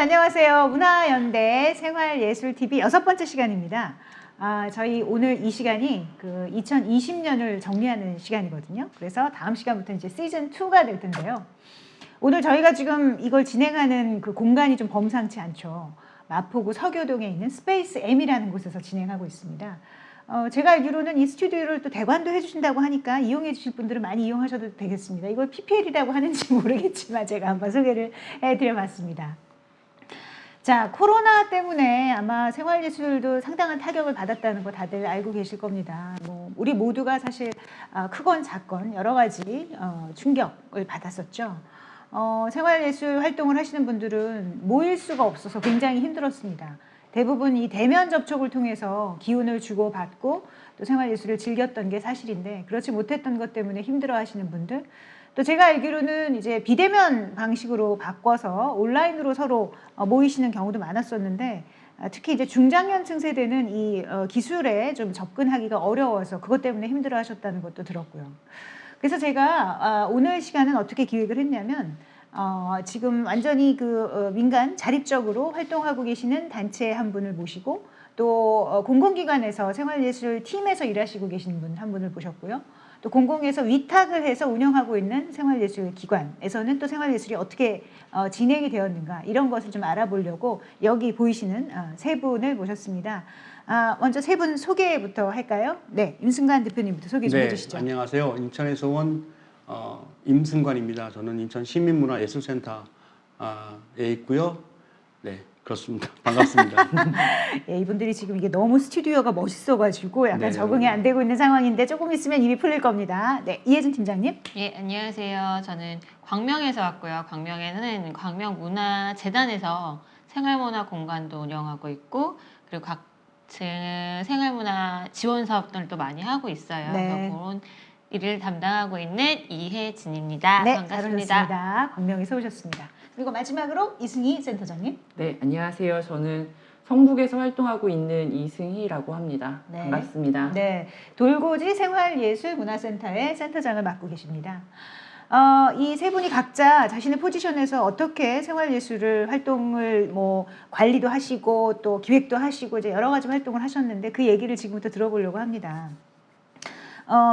안녕하세요. 문화연대 생활예술TV 6번째 시간입니다. 저희 오늘 이 시간이 그 2020년을 정리하는 시간이거든요. 그래서 다음 시간부터 이제 시즌2가 될 텐데요. 오늘 저희가 지금 이걸 진행하는 그 공간이 좀 범상치 않죠. 마포구 서교동에 있는 스페이스 M이라는 곳에서 진행하고 있습니다. 제가 알기로는 이 스튜디오를 또 대관도 해주신다고 하니까 이용해 주실 분들은 많이 이용하셔도 되겠습니다. 이걸 PPL이라고 하는지 모르겠지만 제가 한번 소개를 해드려봤습니다. 자, 코로나 때문에 아마 생활예술도 상당한 타격을 받았다는 거 다들 알고 계실 겁니다. 우리 모두가 사실 크건 작건 여러 가지 충격을 받았었죠. 생활예술 활동을 하시는 분들은 모일 수가 없어서 굉장히 힘들었습니다. 대부분 이 대면 접촉을 통해서 기운을 주고받고 또 생활예술을 즐겼던 게 사실인데 그렇지 못했던 것 때문에 힘들어 하시는 분들, 또 제가 알기로는 이제 비대면 방식으로 바꿔서 온라인으로 서로 모이시는 경우도 많았었는데 특히 이제 중장년층 세대는 이 기술에 좀 접근하기가 어려워서 그것 때문에 힘들어 하셨다는 것도 들었고요. 그래서 제가 오늘 시간은 어떻게 기획을 했냐면 지금 완전히 민간 자립적으로 활동하고 계시는 단체 한 분을 모시고 또 공공기관에서 생활예술 팀에서 일하시고 계시는 분 한 분을 모셨고요. 또 공공에서 위탁을 해서 운영하고 있는 생활예술 기관에서는 또 생활예술이 어떻게 진행이 되었는가 이런 것을 좀 알아보려고 여기 보이시는 세 분을 모셨습니다. 먼저 세 분 소개부터 할까요? 네, 임승관 대표님부터 소개 좀 해주시죠. 안녕하세요. 인천에서 온 임승관입니다. 저는 인천 시민문화예술센터에 있고요. 네, 그렇습니다. 반갑습니다. 예, 이분들이 지금 이게 너무 스튜디오가 멋있어가지고 약간 적응이 안 되고 있는 상황인데 조금 있으면 입이 풀릴 겁니다. 네, 이혜진 팀장님. 예, 안녕하세요. 저는 광명에서 왔고요. 광명에는 광명문화재단에서 생활문화 공간도 운영하고 있고 그리고 각층 생활문화 지원 사업들도 많이 하고 있어요. 네. 그래서 그런 일을 담당하고 있는 이혜진입니다. 네, 반갑습니다. 잘 오셨습니다. 광명에서 오셨습니다. 그리고 마지막으로 이승희 센터장님. 네, 안녕하세요. 저는 성북에서 활동하고 있는 이승희라고 합니다. 네. 반갑습니다. 네, 돌고지 생활예술문화센터의 센터장을 맡고 계십니다. 이 세 분이 각자 자신의 포지션에서 어떻게 생활예술을 활동을 관리도 하시고 또 기획도 하시고 이제 여러 가지 활동을 하셨는데 그 얘기를 지금부터 들어보려고 합니다.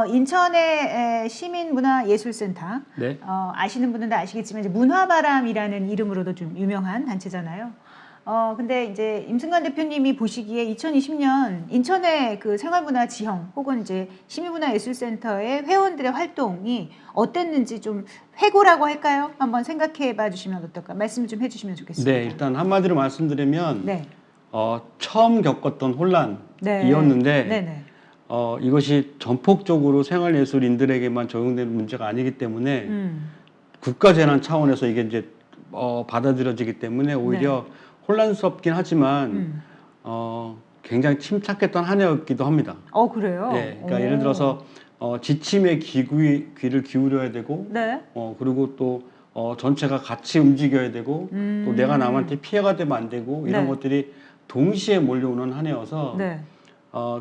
인천의 시민문화예술센터, 네. 아시는 분은 다 아시겠지만 이제 문화바람이라는 이름으로도 좀 유명한 단체잖아요. 근데 이제 임승관 대표님이 보시기에 2020년 인천의 그 생활문화 지형 혹은 이제 시민문화예술센터의 회원들의 활동이 어땠는지 좀 회고라고 할까요? 한번 생각해 봐 주시면 어떨까? 말씀 좀 해주시면 좋겠습니다. 네, 일단 한마디로 말씀드리면 네. 처음 겪었던 혼란이었는데 네네. 이것이 전폭적으로 생활예술인들에게만 적용되는 문제가 아니기 때문에 국가재난 차원에서 이게 이제 받아들여지기 때문에 오히려 혼란스럽긴 하지만 굉장히 침착했던 한 해였기도 합니다. 그래요? 네, 그러니까 예를 들어서 지침에 귀를 기울여야 되고, 네. 그리고 또 전체가 같이 움직여야 되고, 또 내가 남한테 피해가 되면 안 되고 이런 것들이 동시에 몰려오는 한 해여서 네.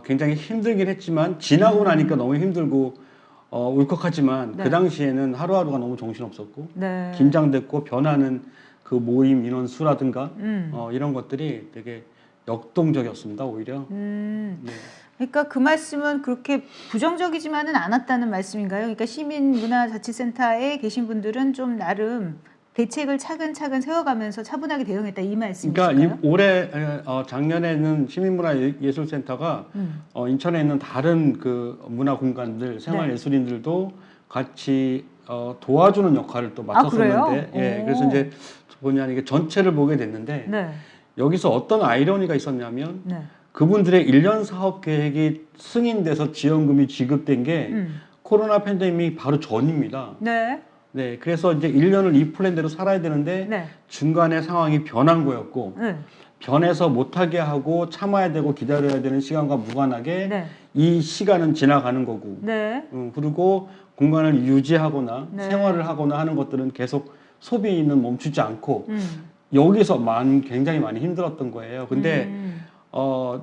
굉장히 힘들긴 했지만 지나고 나니까 너무 힘들고 울컥하지만 네. 그 당시에는 하루하루가 너무 정신없었고 네. 긴장됐고 변하는 그 모임 인원 수라든가 이런 것들이 되게 역동적이었습니다. 오히려. 네. 그러니까 그 말씀은 그렇게 부정적이지만은 않았다는 말씀인가요? 그러니까 시민문화자치센터에 계신 분들은 좀 나름 대책을 차근차근 세워가면서 차분하게 대응했다 이 말씀이실까요? 그러니까 올해 작년에는 시민문화예술센터가 인천에 있는 다른 그 문화공간들 생활예술인들도 같이 도와주는 역할을 또 맡았었는데, 그래서 이제 보니 이게 전체를 보게 됐는데 여기서 어떤 아이러니가 있었냐면 그분들의 1년 사업 계획이 승인돼서 지원금이 지급된 게 코로나 팬데믹 바로 전입니다. 네, 그래서 이제 1년을 이 플랜대로 살아야 되는데 중간에 상황이 변한 거였고 변해서 못하게 하고 참아야 되고 기다려야 되는 시간과 무관하게 이 시간은 지나가는 거고 그리고 공간을 유지하거나 생활을 하거나 하는 것들은 계속 소비는 멈추지 않고 여기서 굉장히 많이 힘들었던 거예요. 근데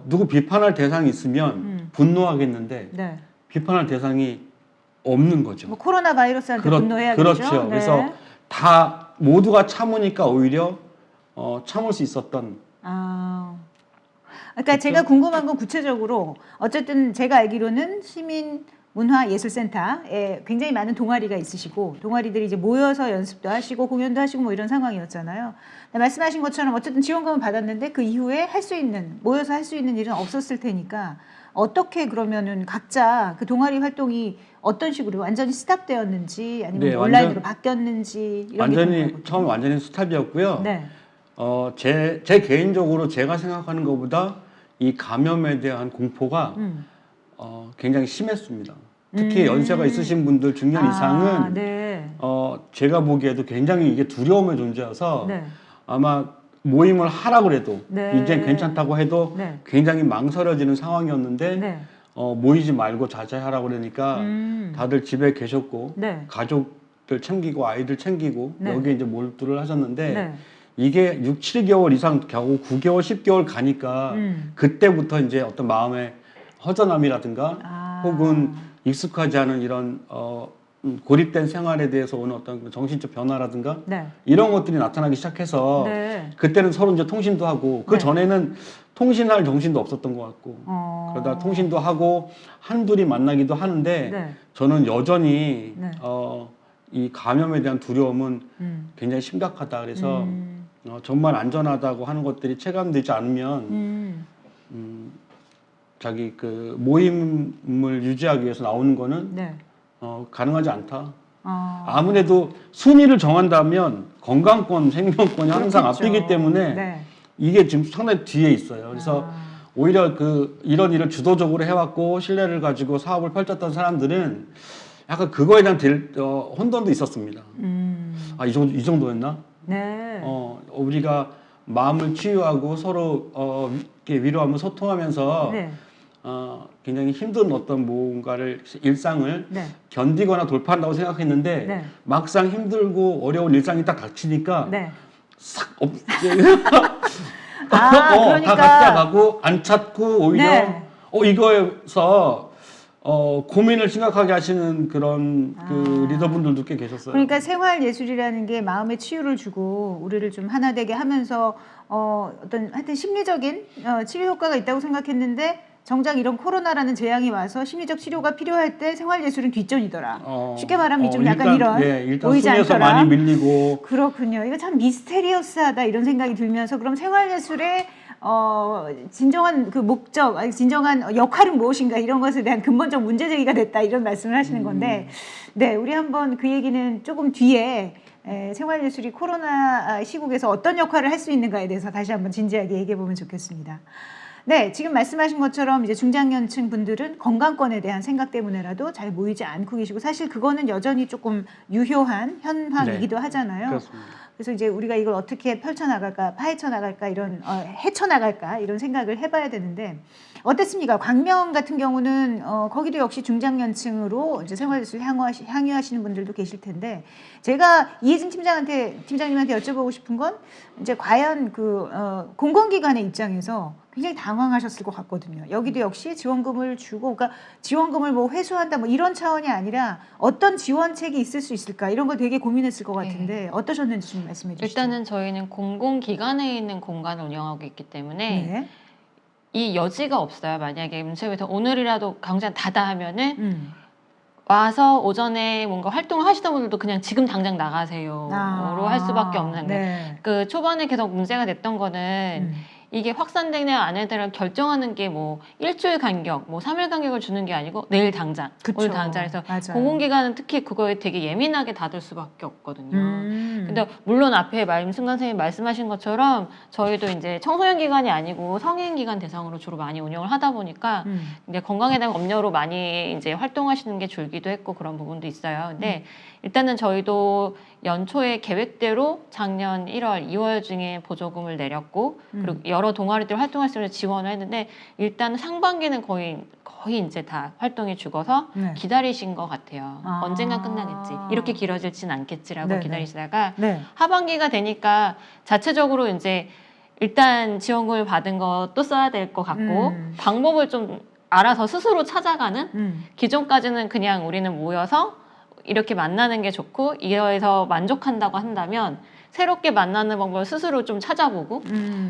누구 비판할 대상이 있으면 분노하겠는데 비판할 대상이 없는 거죠. 코로나 바이러스한테 분노해야겠죠. 그렇죠. 그래서 다 모두가 참으니까 오히려 참을 수 있었던. 그러니까 제가 궁금한 건 구체적으로 어쨌든 제가 알기로는 시민문화예술센터에 굉장히 많은 동아리가 있으시고 동아리들이 이제 모여서 연습도 하시고 공연도 하시고 뭐 이런 상황이었잖아요. 말씀하신 것처럼 어쨌든 지원금을 받았는데 그 이후에 할 수 있는 모여서 할 수 있는 일은 없었을 테니까 어떻게 그러면은 각자 그 동아리 활동이 어떤 식으로 완전히 스탑되었는지 아니면 네, 온라인으로 바뀌었는지 이런 게 완전히 궁금하거든요. 처음 완전히 스탑이었고요. 네. 제 개인적으로 제가 생각하는 것보다 이 감염에 대한 공포가 굉장히 심했습니다. 특히 연세가 있으신 분들 중년 이상은 네. 제가 보기에도 굉장히 이게 두려움의 존재여서 네. 아마 모임을 하라고 해도 네. 이제 괜찮다고 해도 네. 굉장히 망설여지는 상황이었는데 네. 모이지 말고 자제하라고 그러니까 다들 집에 계셨고 네. 가족들 챙기고 아이들 챙기고 네. 여기에 이제 몰두를 하셨는데 네. 이게 6, 7개월 이상 겨우 9개월, 10개월 가니까 그때부터 이제 어떤 마음의 허전함이라든가 혹은 익숙하지 않은 이런 고립된 생활에 대해서 오는 어떤 정신적 변화라든가 네. 이런 것들이 나타나기 시작해서 네. 그때는 서로 이제 통신도 하고 그 네. 전에는 통신할 정신도 없었던 것 같고 그러다 통신도 하고 한둘이 만나기도 하는데 네. 저는 여전히 네. 이 감염에 대한 두려움은 굉장히 심각하다. 그래서 정말 안전하다고 하는 것들이 체감되지 않으면 자기 그 모임을 유지하기 위해서 나오는 거는 네. 가능하지 않다. 아무래도 순위를 정한다면 건강권, 생명권이 항상 그렇겠죠. 앞뒤기 때문에 네. 이게 지금 상당히 뒤에 있어요. 그래서 오히려 이런 일을 주도적으로 해왔고 신뢰를 가지고 사업을 펼쳤던 사람들은 약간 그거에 대한 혼돈도 있었습니다. 이 정도였나? 네. 우리가 마음을 치유하고 서로 이렇게 위로하며 소통하면서 네. 굉장히 힘든 어떤 뭔가를 일상을 네. 견디거나 돌파한다고 생각했는데 네. 막상 힘들고 어려운 일상이 딱 닥치니까 네. 싹 그러니까 다 각자 가고 안 찾고 오히려 네. 이거에서 고민을 심각하게 하시는 그런 그 리더분들도 꽤 계셨어요. 그러니까 생활 예술이라는 게 마음의 치유를 주고 우리를 좀 하나 되게 하면서 어떤 하여튼 심리적인 치료 효과가 있다고 생각했는데 정작 이런 코로나라는 재앙이 와서 심리적 치료가 필요할 때 생활 예술은 뒷전이더라. 쉽게 말하면 좀 약간 이런 일단 보이지 순위에서 않더라. 많이 밀리고 그렇군요. 이거 참 미스테리어스하다 이런 생각이 들면서 그럼 생활 예술의 진정한 그 목적, 아니, 진정한 역할은 무엇인가 이런 것에 대한 근본적 문제 제기가 됐다 이런 말씀을 하시는 건데, 네, 우리 한번 그 얘기는 조금 뒤에 생활예술이 코로나 시국에서 어떤 역할을 할 수 있는가에 대해서 다시 한번 진지하게 얘기해 보면 좋겠습니다. 네, 지금 말씀하신 것처럼 이제 중장년층 분들은 건강권에 대한 생각 때문에라도 잘 모이지 않고 계시고 사실 그거는 여전히 조금 유효한 현황이기도 하잖아요. 그렇습니다. 그래서 이제 우리가 이걸 어떻게 펼쳐나갈까, 파헤쳐나갈까, 이런, 헤쳐나갈까, 이런 생각을 해봐야 되는데, 어땠습니까? 광명 같은 경우는, 거기도 역시 중장년층으로 이제 생활예술 향유하시는 분들도 계실 텐데, 제가 이혜진 팀장님한테 여쭤보고 싶은 건, 이제 과연 공공기관의 입장에서 굉장히 당황하셨을 것 같거든요. 여기도 역시 지원금을 주고, 그러니까 지원금을 뭐 회수한다 뭐 이런 차원이 아니라 어떤 지원책이 있을 수 있을까 이런 걸 되게 고민했을 것 같은데 어떠셨는지 좀 말씀해 주시죠. 일단은 저희는 공공기관에 있는 공간을 운영하고 있기 때문에 네. 이 여지가 없어요. 만약에 문체부에서 오늘이라도 광장 닫아 하면은 와서 오전에 뭔가 활동을 하시던 분들도 그냥 지금 당장 나가세요로 할 수밖에 없는 네. 그 초반에 계속 문제가 됐던 거는 이게 확산되냐 안 되냐를 결정하는 게 뭐 일주일 간격, 뭐 3일 간격을 주는 게 아니고 내일 당장, 그쵸. 오늘 당장 해서 맞아요. 공공기관은 특히 그거에 되게 예민하게 닫을 수밖에 없거든요. 근데 물론 앞에 순간 선생님 말씀하신 것처럼 저희도 이제 청소년 기관이 아니고 성인 기관 대상으로 주로 많이 운영을 하다 보니까 이제 건강에 대한 염려로 많이 이제 활동하시는 게 줄기도 했고 그런 부분도 있어요. 근데 일단은 저희도 연초에 계획대로 작년 1월, 2월 중에 보조금을 내렸고 그리고 여러 동아리들 활동할 수 있는 지원을 했는데 일단 상반기는 거의 이제 다 활동이 죽어서 네. 기다리신 것 같아요. 언젠간 끝나겠지. 이렇게 길어질진 않겠지라고 네네. 기다리시다가 네. 하반기가 되니까 자체적으로 이제 일단 지원금을 받은 거 또 써야 될 것 같고 방법을 좀 알아서 스스로 찾아가는 기존까지는 그냥 우리는 모여서 이렇게 만나는 게 좋고 이거에서 만족한다고 한다면 새롭게 만나는 방법을 스스로 좀 찾아보고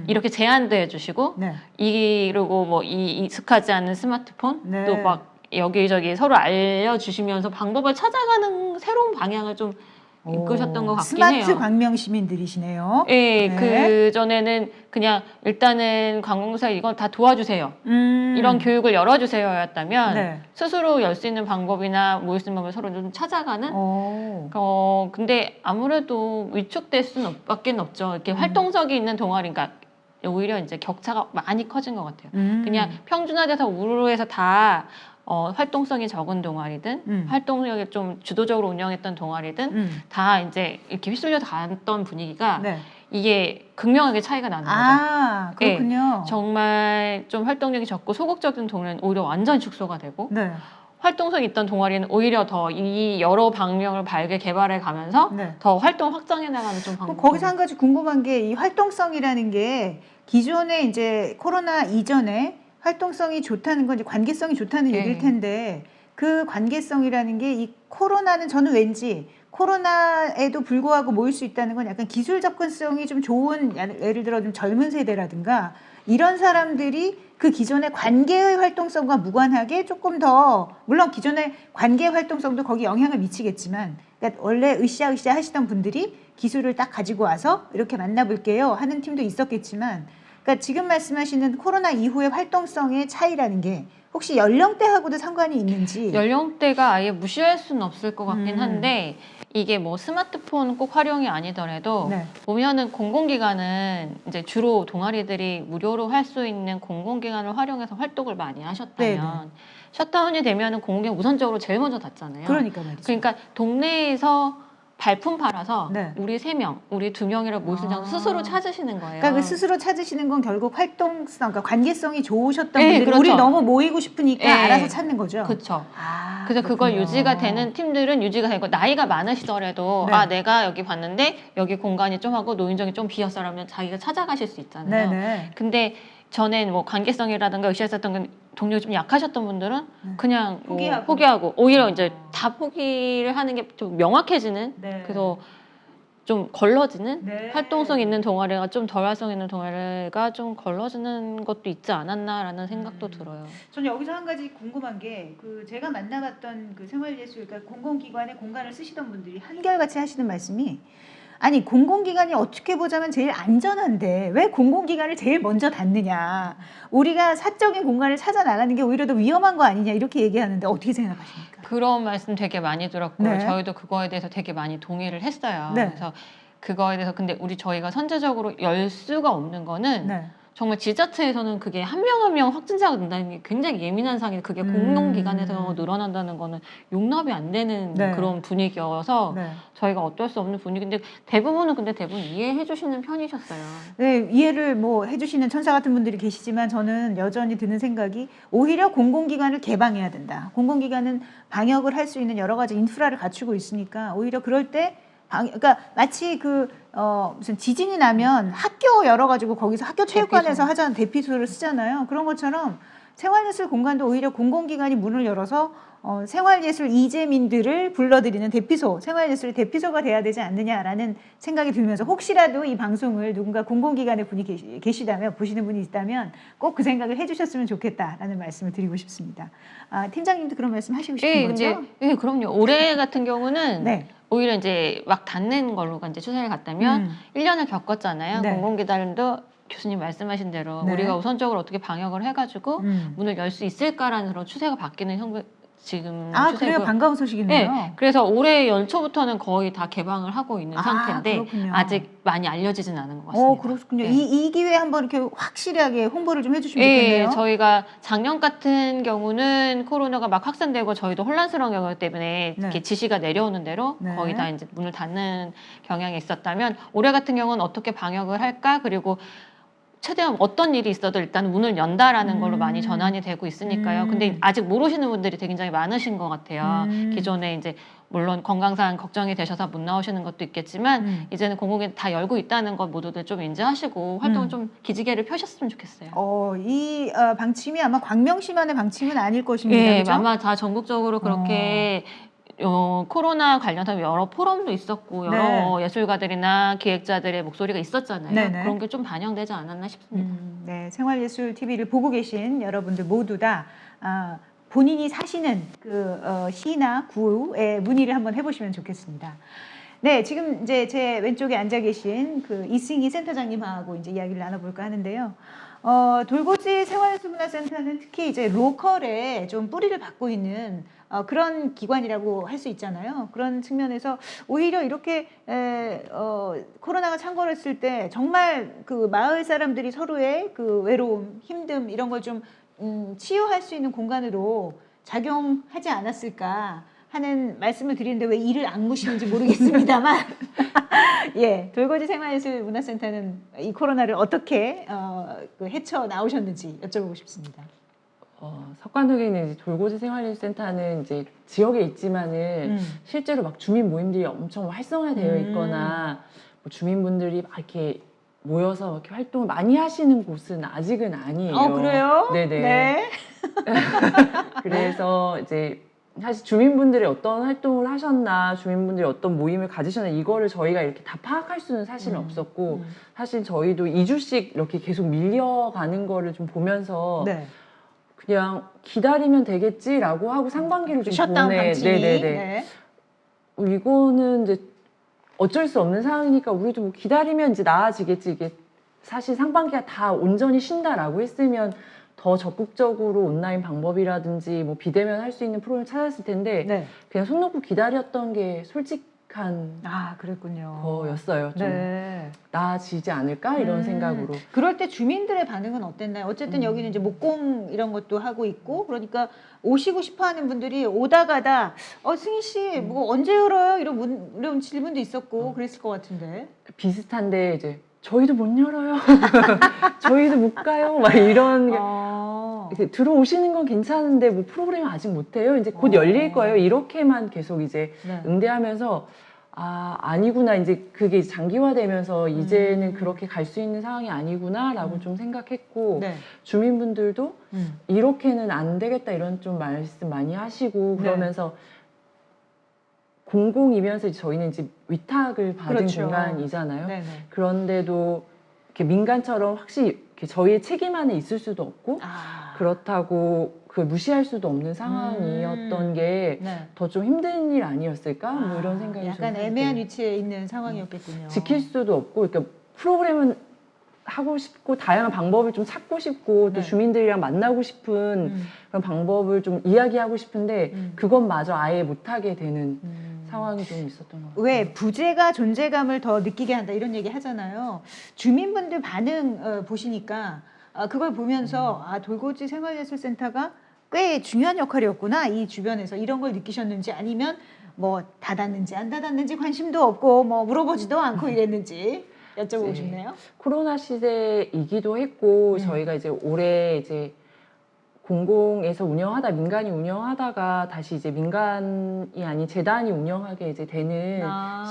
이렇게 제안도 해주시고 네. 그리고 뭐 익숙하지 않은 스마트폰 네. 또 막 여기저기 서로 알려주시면서 방법을 찾아가는 새로운 방향을 좀 이끄셨던 것 같긴 스마트 해요. 광명 시민들이시네요. 네, 네. 그 전에는 그냥 일단은 관공서 이거 다 도와주세요. 이런 교육을 열어주세요였다면 네. 스스로 열 수 있는 방법이나 모일 수 있는 방법을 서로 좀 찾아가는. 근데 아무래도 위축될 수는 밖에 없죠. 이렇게 활동적이 있는 동아리, 그러니까 오히려 이제 격차가 많이 커진 것 같아요. 그냥 평준화돼서 우르르해서 다 활동성이 적은 동아리든 활동력이 좀 주도적으로 운영했던 동아리든 다 이제 이렇게 휩쓸려 갔던 분위기가 네. 이게 극명하게 차이가 나는 거죠. 아, 그렇군요. 정말 좀 활동력이 적고 소극적인 동아리는 오히려 완전 축소가 되고 네. 활동성이 있던 동아리는 오히려 더 이 여러 방면을 발견 개발해 가면서 네. 더 활동 확장해 나가는 좀 방법. 거기서 한 가지 궁금한 게 이 활동성이라는 게 기존에 이제 코로나 이전에 활동성이 좋다는 건 이제 관계성이 좋다는 네. 얘기일 텐데 그 관계성이라는 게 이 코로나는 저는 왠지 코로나에도 불구하고 모일 수 있다는 건 약간 기술 접근성이 좀 좋은 예를 들어 좀 젊은 세대라든가 이런 사람들이 그 기존의 관계의 활동성과 무관하게 조금 더 물론 기존의 관계 활동성도 거기 영향을 미치겠지만 그러니까 원래 으쌰으쌰 하시던 분들이 기술을 딱 가지고 와서 이렇게 만나볼게요 하는 팀도 있었겠지만 그러니까 지금 말씀하시는 코로나 이후의 활동성의 차이라는 게 혹시 연령대하고도 상관이 있는지 연령대가 아예 무시할 수는 없을 것 같긴 한데 이게 뭐 스마트폰 꼭 활용이 아니더라도 네. 보면은 공공기관은 이제 주로 동아리들이 무료로 할 수 있는 공공기관을 활용해서 활동을 많이 하셨다면 네네. 셧다운이 되면은 공공기관 우선적으로 제일 먼저 닫잖아요. 그러니까 말이죠. 그러니까 동네에서 발품 팔아서 네. 우리 3명, 우리 2명이라고 모일 수 있는 장소 스스로 찾으시는 거예요. 그러니까 그 스스로 찾으시는 건 결국 활동성, 그러니까 관계성이 좋으셨던 네, 분들이 그렇죠. 우리 너무 모이고 싶으니까 네. 알아서 찾는 거죠. 그렇죠. 아, 그래서 그걸 그렇군요. 유지가 되는 팀들은 유지가 되고 나이가 많으시더라도 네. 아 내가 여기 봤는데 여기 공간이 좀 하고 노인정이 좀 비었어라면 자기가 찾아가실 수 있잖아요. 네네. 근데 전엔 뭐 관계성이라든가 으쌰으쌰했던 동력이 좀 약하셨던 분들은 그냥 뭐 포기하고 오히려 이제 다 포기를 하는 게 좀 명확해지는 네. 그래서 좀 걸러지는 네. 활동성 있는 동아리가 좀 덜 활성 있는 동아리가 좀 걸러지는 것도 있지 않았나라는 생각도 들어요. 저는 여기서 한 가지 궁금한 게 그 제가 만나봤던 그 생활예술 그러니까 공공기관의 공간을 쓰시던 분들이 한결같이 하시는 말씀이 아니 공공기관이 어떻게 보자면 제일 안전한데 왜 공공기관을 제일 먼저 닫느냐 우리가 사적인 공간을 찾아 나가는 게 오히려 더 위험한 거 아니냐 이렇게 얘기하는데 어떻게 생각하십니까? 그런 말씀 되게 많이 들었고요. 네. 저희도 그거에 대해서 되게 많이 동의를 했어요. 네. 그래서 그거에 대해서 근데 저희가 선제적으로 열 수가 없는 거는 네. 정말 지자체에서는 그게 한 명 한 명 확진자가 된다는 게 굉장히 예민한 상황이 그게 공공기관에서 늘어난다는 거는 용납이 안 되는 네. 그런 분위기여서 네. 저희가 어쩔 수 없는 분위기인데 대부분 이해해 주시는 편이셨어요. 네, 이해를 뭐 해주시는 천사 같은 분들이 계시지만 저는 여전히 드는 생각이 오히려 공공기관을 개방해야 된다. 공공기관은 방역을 할 수 있는 여러 가지 인프라를 갖추고 있으니까 오히려 그럴 때 그러니까 마치 무슨 지진이 나면 학교 열어가지고 거기서 학교 체육관에서 하자는 대피소를 쓰잖아요. 그런 것처럼 생활예술 공간도 오히려 공공기관이 문을 열어서 생활예술 이재민들을 불러들이는 대피소, 생활예술의 대피소가 돼야 되지 않느냐라는 생각이 들면서 혹시라도 이 방송을 누군가 공공기관의 분이 계시다면 보시는 분이 있다면 꼭 그 생각을 해주셨으면 좋겠다라는 말씀을 드리고 싶습니다. 팀장님도 그런 말씀 하시고 싶은 거죠? 네, 그럼요. 올해 같은 경우는 네. 오히려 이제 막 닫는 걸로 이제 추세를 갔다면 1년을 겪었잖아요. 네. 공공기관도 교수님 말씀하신 대로 네. 우리가 우선적으로 어떻게 방역을 해가지고 문을 열 수 있을까라는 그런 추세가 바뀌는 지금 추세고. 그래요? 반가운 소식이네요. 네, 그래서 올해 연초부터는 거의 다 개방을 하고 있는 상태인데 그렇군요. 아직 많이 알려지진 않은 것 같습니다. 그렇군요. 네. 이 기회에 한번 이렇게 확실하게 홍보를 좀 해주시면 좋겠네요. 저희가 작년 같은 경우는 코로나가 막 확산되고 저희도 혼란스러운 경우 때문에 네. 이렇게 지시가 내려오는 대로 네. 거의 다 이제 문을 닫는 경향이 있었다면 올해 같은 경우는 어떻게 방역을 할까 그리고 최대한 어떤 일이 있어도 일단 문을 연다라는 걸로 많이 전환이 되고 있으니까요. 근데 아직 모르시는 분들이 굉장히 많으신 것 같아요. 기존에 이제 물론 건강상 걱정이 되셔서 못 나오시는 것도 있겠지만 이제는 공공기관 다 열고 있다는 것 모두들 좀 인지하시고 활동을 좀 기지개를 펴셨으면 좋겠어요. 이 방침이 아마 광명시만의 방침은 아닐 것입니다. 네, 그죠? 아마 다 전국적으로 그렇게 코로나 관련해서 여러 포럼도 있었고 여러 네. 예술가들이나 기획자들의 목소리가 있었잖아요. 네네. 그런 게 좀 반영되지 않았나 싶습니다. 네, 생활예술 TV를 보고 계신 여러분들 모두 다 본인이 사시는 그 시나 구에 문의를 한번 해보시면 좋겠습니다. 네, 지금 이제 제 왼쪽에 앉아 계신 그 이승희 센터장님하고 이제 이야기를 나눠볼까 하는데요. 돌고지 생활예술문화센터는 특히 이제 로컬에 좀 뿌리를 받고 있는 그런 기관이라고 할 수 있잖아요. 그런 측면에서 오히려 이렇게 코로나가 창궐했을 때 정말 그 마을 사람들이 서로의 그 외로움, 힘듦 이런 걸 좀 치유할 수 있는 공간으로 작용하지 않았을까 하는 말씀을 드리는데 왜 이를 악무시는지 모르겠습니다만 예, 돌고지 생활예술문화센터는 이 코로나를 어떻게 그 헤쳐 나오셨는지 여쭤보고 싶습니다. 석관동에는 이제 돌고지 생활예술센터는 이제 지역에 있지만은 실제로 막 주민 모임들이 엄청 활성화되어 있거나 뭐 주민분들이 막 이렇게 모여서 이렇게 활동을 많이 하시는 곳은 아직은 아니에요. 그래요? 네네. 네. 그래서 이제 사실 주민분들이 어떤 활동을 하셨나, 주민분들이 어떤 모임을 가지셨나 이거를 저희가 이렇게 다 파악할 수는 사실은 없었고 사실 저희도 2주씩 이렇게 계속 밀려가는 거를 좀 보면서 네. 그냥 기다리면 되겠지라고 하고 상반기를 좀 셧다운 보내. 방침이. 네네네. 네. 이거는 이제 어쩔 수 없는 상황이니까 우리도 뭐 기다리면 이제 나아지겠지. 이게 사실 상반기가 다 온전히 쉰다라고 했으면 더 적극적으로 온라인 방법이라든지 뭐 비대면 할 수 있는 프로그램을 찾았을 텐데 네. 그냥 손 놓고 기다렸던 게 솔직한 그랬군요. 거였어요. 좀 네. 나아지지 않을까 이런 생각으로. 그럴 때 주민들의 반응은 어땠나요? 어쨌든 여기는 이제 목공 이런 것도 하고 있고 그러니까 오시고 싶어하는 분들이 오다 가다 승희 씨 뭐 언제 열어요? 이런 질문도 있었고 그랬을 것 같은데. 비슷한데 이제 저희도 못 열어요. 저희도 못 가요. 막 이런 게 이렇게 들어오시는 건 괜찮은데 뭐 프로그램 아직 못 해요. 이제 곧 열릴 거예요. 이렇게만 계속 이제 네. 응대하면서 아니구나. 이제 그게 장기화되면서 이제는 그렇게 갈 수 있는 상황이 아니구나라고 좀 생각했고 네. 주민분들도 이렇게는 안 되겠다 이런 좀 말씀 많이 하시고 그러면서 공공이면서 저희는 이제 위탁을 받은 그렇죠. 공간이잖아요. 네네. 그런데도 이렇게 민간처럼 확실히 이렇게 저희의 책임 안에 있을 수도 없고 그렇다고 그 무시할 수도 없는 상황이었던 게 더 좀 네. 힘든 일 아니었을까? 뭐 이런 생각이 약간 좀 애매한 들 위치에 있는 상황이었겠군요. 지킬 수도 없고 그러니까 프로그램은 하고 싶고 다양한 방법을 좀 찾고 싶고 또 네. 주민들이랑 만나고 싶은 그런 방법을 좀 이야기하고 싶은데 그것마저 아예 못하게 되는 상황이 좀 있었던 것 같아요. 왜 부재가 존재감을 더 느끼게 한다 이런 얘기 하잖아요. 주민분들 반응 보시니까 그걸 보면서 돌고지 생활예술센터가 꽤 중요한 역할이었구나 이 주변에서 이런 걸 느끼셨는지 아니면 뭐 닫았는지 안 닫았는지 관심도 없고 뭐 물어보지도 않고 이랬는지 여쭤보고 싶네요. 코로나 시대이기도 했고 저희가 이제 올해 이제 공공에서 운영하다 민간이 운영하다가 다시 이제 민간이 아닌 재단이 운영하게 이제 되는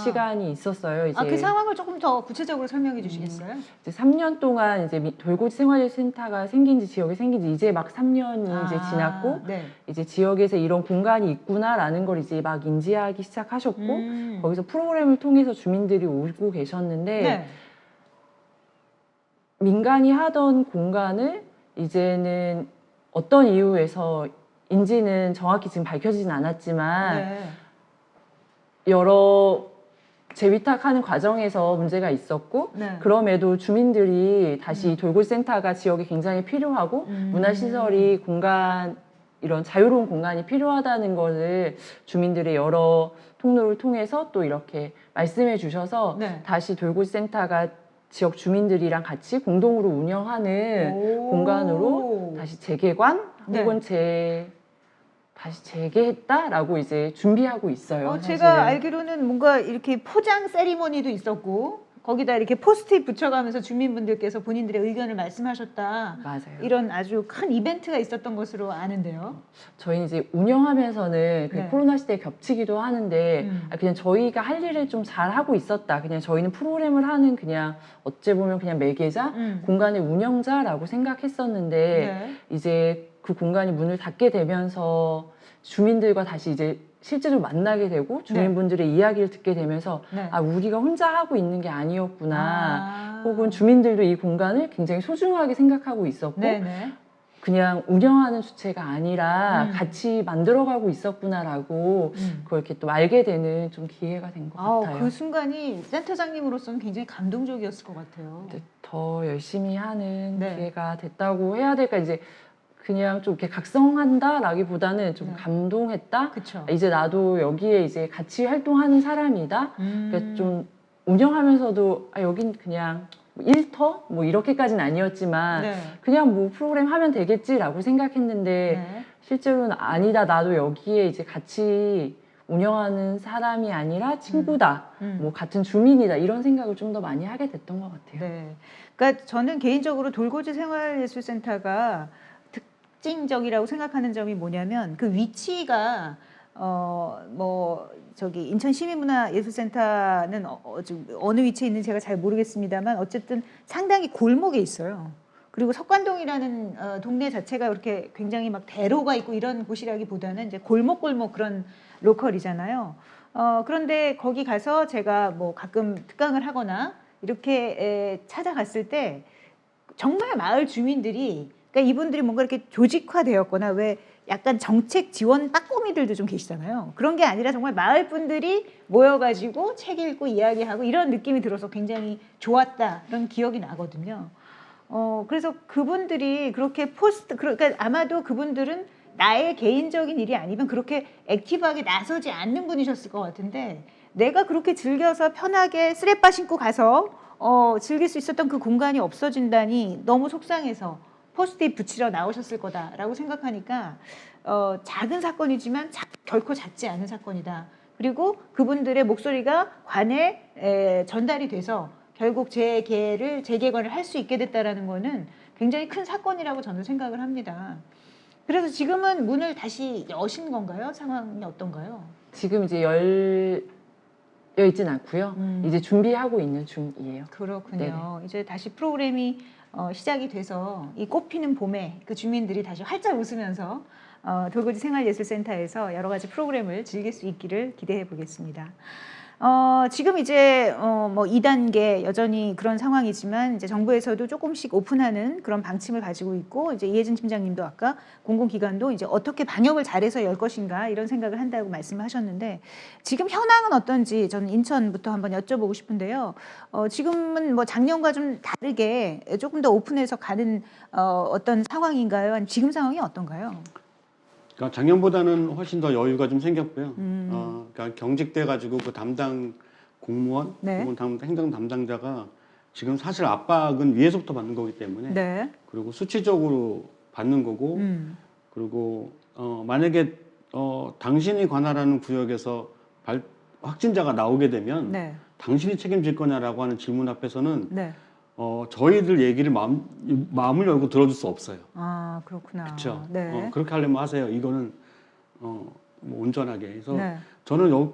시간이 있었어요. 이제 그 상황을 조금 더 구체적으로 설명해 주시겠어요? 이제 3년 동안 이제 돌고지 생활예술센터가 생긴 지 지역에 생긴 지 이제 막 3년이 이제 지났고 네. 이제 지역에서 이런 공간이 있구나라는 걸 이제 막 인지하기 시작하셨고 거기서 프로그램을 통해서 주민들이 오고 계셨는데 네. 민간이 하던 공간을 이제는 어떤 이유에서인지는 정확히 지금 밝혀지진 않았지만 여러 재위탁하는 과정에서 문제가 있었고 그럼에도 주민들이 다시 돌고지센터가 지역에 굉장히 필요하고 문화시설이 공간 이런 자유로운 공간이 필요하다는 것을 주민들의 여러 통로를 통해서 또 이렇게 말씀해 주셔서 다시 돌고지센터가 지역 주민들이랑 같이 공동으로 운영하는 공간으로 다시 재개관 혹은 다시 재개했다라고 이제 준비하고 있어요. 제가 알기로는 뭔가 이렇게 포장 세리머니도 있었고 거기다 이렇게 포스트잇 붙여가면서 주민분들께서 본인들의 의견을 말씀하셨다. 맞아요. 이런 아주 큰 이벤트가 있었던 것으로 아는데요. 저희는 이제 운영하면서는 그 코로나 시대에 겹치기도 하는데 그냥 저희가 할 일을 좀 잘하고 있었다. 그냥 저희는 프로그램을 하는 그냥 어찌 보면 그냥 매개자, 공간의 운영자라고 생각했었는데 이제 그 공간이 문을 닫게 되면서 주민들과 다시 이제 실제로 만나게 되고 주민분들의 이야기를 듣게 되면서 네. 아 우리가 혼자 하고 있는 게 아니었구나. 아. 혹은 주민들도 이 공간을 굉장히 소중하게 생각하고 있었고 네네. 그냥 운영하는 주체가 아니라 음. 같이 만들어가고 있었구나라고 그걸 이렇게 또 알게 되는 좀 기회가 된 것 같아요. 그 순간이 센터장님으로서는 굉장히 감동적이었을 것 같아요. 근데 더 열심히 하는 네. 기회가 됐다고 해야 될까 이제 그냥 좀 이렇게 각성한다라기보다는 좀 네. 감동했다. 그렇죠. 이제 나도 여기에 이제 같이 활동하는 사람이다. 그러니까 좀 운영하면서도 아 여긴 그냥 일터 뭐 이렇게까지는 아니었지만 네. 그냥 뭐 프로그램 하면 되겠지라고 생각했는데 네. 실제로는 아니다. 나도 여기에 이제 같이 운영하는 사람이 아니라 친구다. 뭐 같은 주민이다. 이런 생각을 좀 더 많이 하게 됐던 것 같아요. 네. 그러니까 저는 개인적으로 돌고지 생활예술센터가 특징적이라고 생각하는 점이 뭐냐면 그 위치가 뭐 저기 인천 시민문화예술센터는 어느 위치에 있는지 제가 잘 모르겠습니다만 어쨌든 상당히 골목에 있어요. 그리고 석관동이라는 동네 자체가 이렇게 굉장히 막 대로가 있고 이런 곳이라기보다는 이제 골목골목 그런 로컬이잖아요. 그런데 거기 가서 제가 뭐 가끔 특강을 하거나 이렇게 찾아갔을 때 정말 마을 주민들이 그러니까 이분들이 뭔가 이렇게 조직화되었거나 왜 약간 정책 지원 빠꼬미들도 좀 계시잖아요. 그런 게 아니라 정말 마을 분들이 모여가지고 책 읽고 이야기하고 이런 느낌이 들어서 굉장히 좋았다 그런 기억이 나거든요. 그래서 그분들이 그렇게 그러니까 아마도 그분들은 나의 개인적인 일이 아니면 그렇게 액티브하게 나서지 않는 분이셨을 것 같은데 내가 그렇게 즐겨서 편하게 쓰레빠 신고 가서 즐길 수 있었던 그 공간이 없어진다니 너무 속상해서 포스트잇 붙이러 나오셨을 거다라고 생각하니까 작은 사건이지만 결코 작지 않은 사건이다. 그리고 그분들의 목소리가 관에 전달이 돼서 결국 재개관을 할 수 있게 됐다라는 거는 굉장히 큰 사건이라고 저는 생각을 합니다. 그래서 지금은 문을 다시 여신 건가요? 상황이 어떤가요? 지금 이제 열려 있진 않고요. 이제 준비하고 있는 중이에요. 그렇군요. 네네. 이제 다시 프로그램이 시작이 돼서 이 꽃피는 봄에 그 주민들이 다시 활짝 웃으면서 돌고지 생활예술센터에서 여러 가지 프로그램을 즐길 수 있기를 기대해 보겠습니다. 지금 이제 뭐 2단계 여전히 그런 상황이지만 이제 정부에서도 조금씩 오픈하는 그런 방침을 가지고 있고 이제 이혜진 팀장님도 아까 공공기관도 이제 어떻게 방역을 잘해서 열 것인가 이런 생각을 한다고 말씀하셨는데 지금 현황은 어떤지 저는 인천부터 한번 여쭤보고 싶은데요. 지금은 뭐 작년과 좀 다르게 조금 더 오픈해서 가는 어떤 상황인가요? 아니면 지금 상황이 어떤가요? 그러니까 작년보다는 훨씬 더 여유가 좀 생겼고요. 그러니까 경직돼 가지고 그 담당 공무원, 네. 혹은 행정 담당자가 지금 사실 압박은 위에서부터 받는 거기 때문에 네. 그리고 수치적으로 받는 거고 그리고 만약에 당신이 관할하는 구역에서 확진자가 나오게 되면 네. 당신이 책임질 거냐라고 하는 질문 앞에서는 네. 저희들 얘기를 마음을 열고 들어줄 수 없어요. 아, 그렇구나. 그렇죠. 네. 그렇게 하려면 하세요. 이거는 뭐 온전하게. 그래서 네. 저는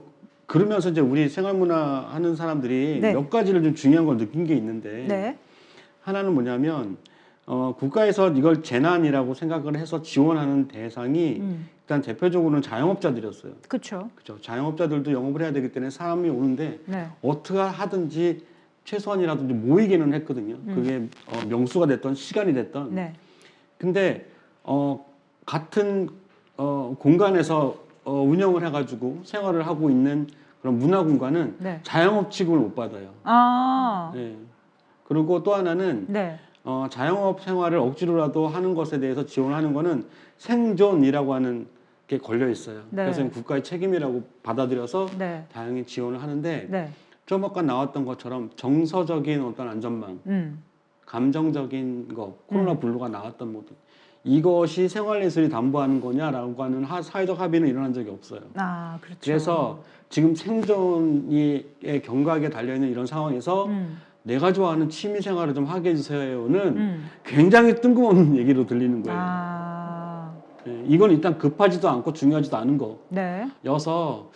그러면서 이제 우리 생활문화 하는 사람들이 네. 몇 가지를 좀 중요한 걸 느낀 게 있는데 네. 하나는 뭐냐면 국가에서 이걸 재난이라고 생각을 해서 지원하는 대상이 일단 대표적으로는 자영업자들이었어요. 그렇죠. 그렇죠. 자영업자들도 영업을 해야 되기 때문에 사람이 오는데 네. 어떻게 하든지 최소한이라도 좀 모이기는 했거든요. 그게 명수가 됐던 시간이 됐던. 네. 근데 같은 공간에서 운영을 해가지고 생활을 하고 있는 그런 문화 공간은 네. 자영업 취급을 못 받아요. 아. 네. 그리고 또 하나는 네. 자영업 생활을 억지로라도 하는 것에 대해서 지원하는 거는 생존이라고 하는 게 걸려 있어요. 네. 그래서 국가의 책임이라고 받아들여서 네. 다양히 지원을 하는데 네. 좀 아까 나왔던 것처럼 정서적인 어떤 안전망, 감정적인 거, 코로나 블루가 나왔던 모든 이것이 생활예술이 담보하는 거냐라고 하는 사회적 합의는 일어난 적이 없어요. 아, 그렇죠. 그래서 지금 생존의 경각에 달려있는 이런 상황에서 내가 좋아하는 취미 생활을 좀 하게 해주세요는 굉장히 뜬금없는 얘기로 들리는 거예요. 아. 예, 이건 일단 급하지도 않고 중요하지도 않은 거. 네. 여서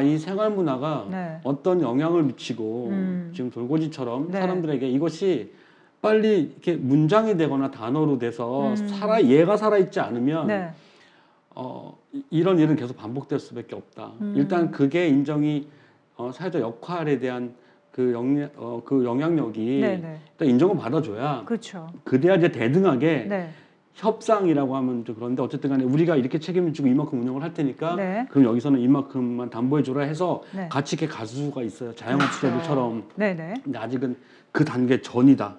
이 생활 문화가 네. 어떤 영향을 미치고 지금 돌고지처럼 네. 사람들에게 이것이 빨리 이렇게 문장이 되거나 단어로 돼서 얘가 살아있지 않으면 네. 이런 일은 계속 반복될 수밖에 없다. 일단 그게 인정이 사회적 역할에 대한 그 영향력이 네네. 일단 인정을 받아줘야 그렇죠. 그래야 이제 대등하게 네. 협상이라고 하면 좀 그런데 어쨌든 간에 우리가 이렇게 책임을 지고 이만큼 운영을 할 테니까 네. 그럼 여기서는 이만큼만 담보해줘라 해서 네. 같이 이렇게 갈 수가 있어요. 자영업자들처럼. 네네. 근데 아직은 그 단계 전이다.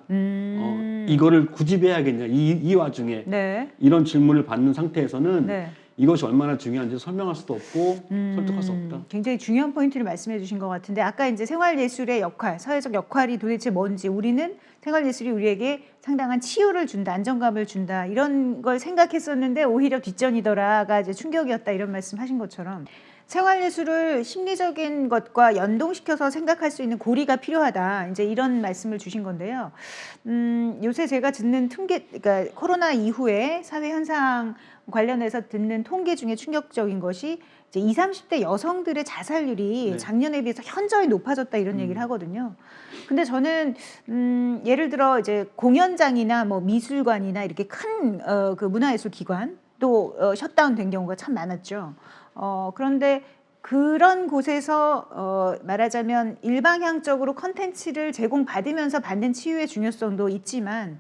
이거를 구집해야겠냐. 이 와중에 네. 이런 질문을 받는 상태에서는 네. 이것이 얼마나 중요한지 설명할 수도 없고 설득할 수 없다. 굉장히 중요한 포인트를 말씀해 주신 것 같은데 아까 이제 생활예술의 역할, 사회적 역할이 도대체 뭔지 우리는 생활예술이 우리에게 상당한 치유를 준다, 안정감을 준다 이런 걸 생각했었는데 오히려 뒷전이더라가 이제 충격이었다 이런 말씀하신 것처럼 생활예술을 심리적인 것과 연동시켜서 생각할 수 있는 고리가 필요하다. 이제 이런 말씀을 주신 건데요. 요새 제가 듣는 그러니까 코로나 이후에 사회 현상 관련해서 듣는 통계 중에 충격적인 것이 이제 20, 30대 여성들의 자살률이 네. 작년에 비해서 현저히 높아졌다 이런 얘기를 하거든요. 근데 저는 예를 들어 이제 공연장이나 뭐 미술관이나 이렇게 큰 그 문화예술 기관 또 셧다운 된 경우가 참 많았죠. 그런데 그런 곳에서 말하자면 일방향적으로 컨텐츠를 제공받으면서 받는 치유의 중요성도 있지만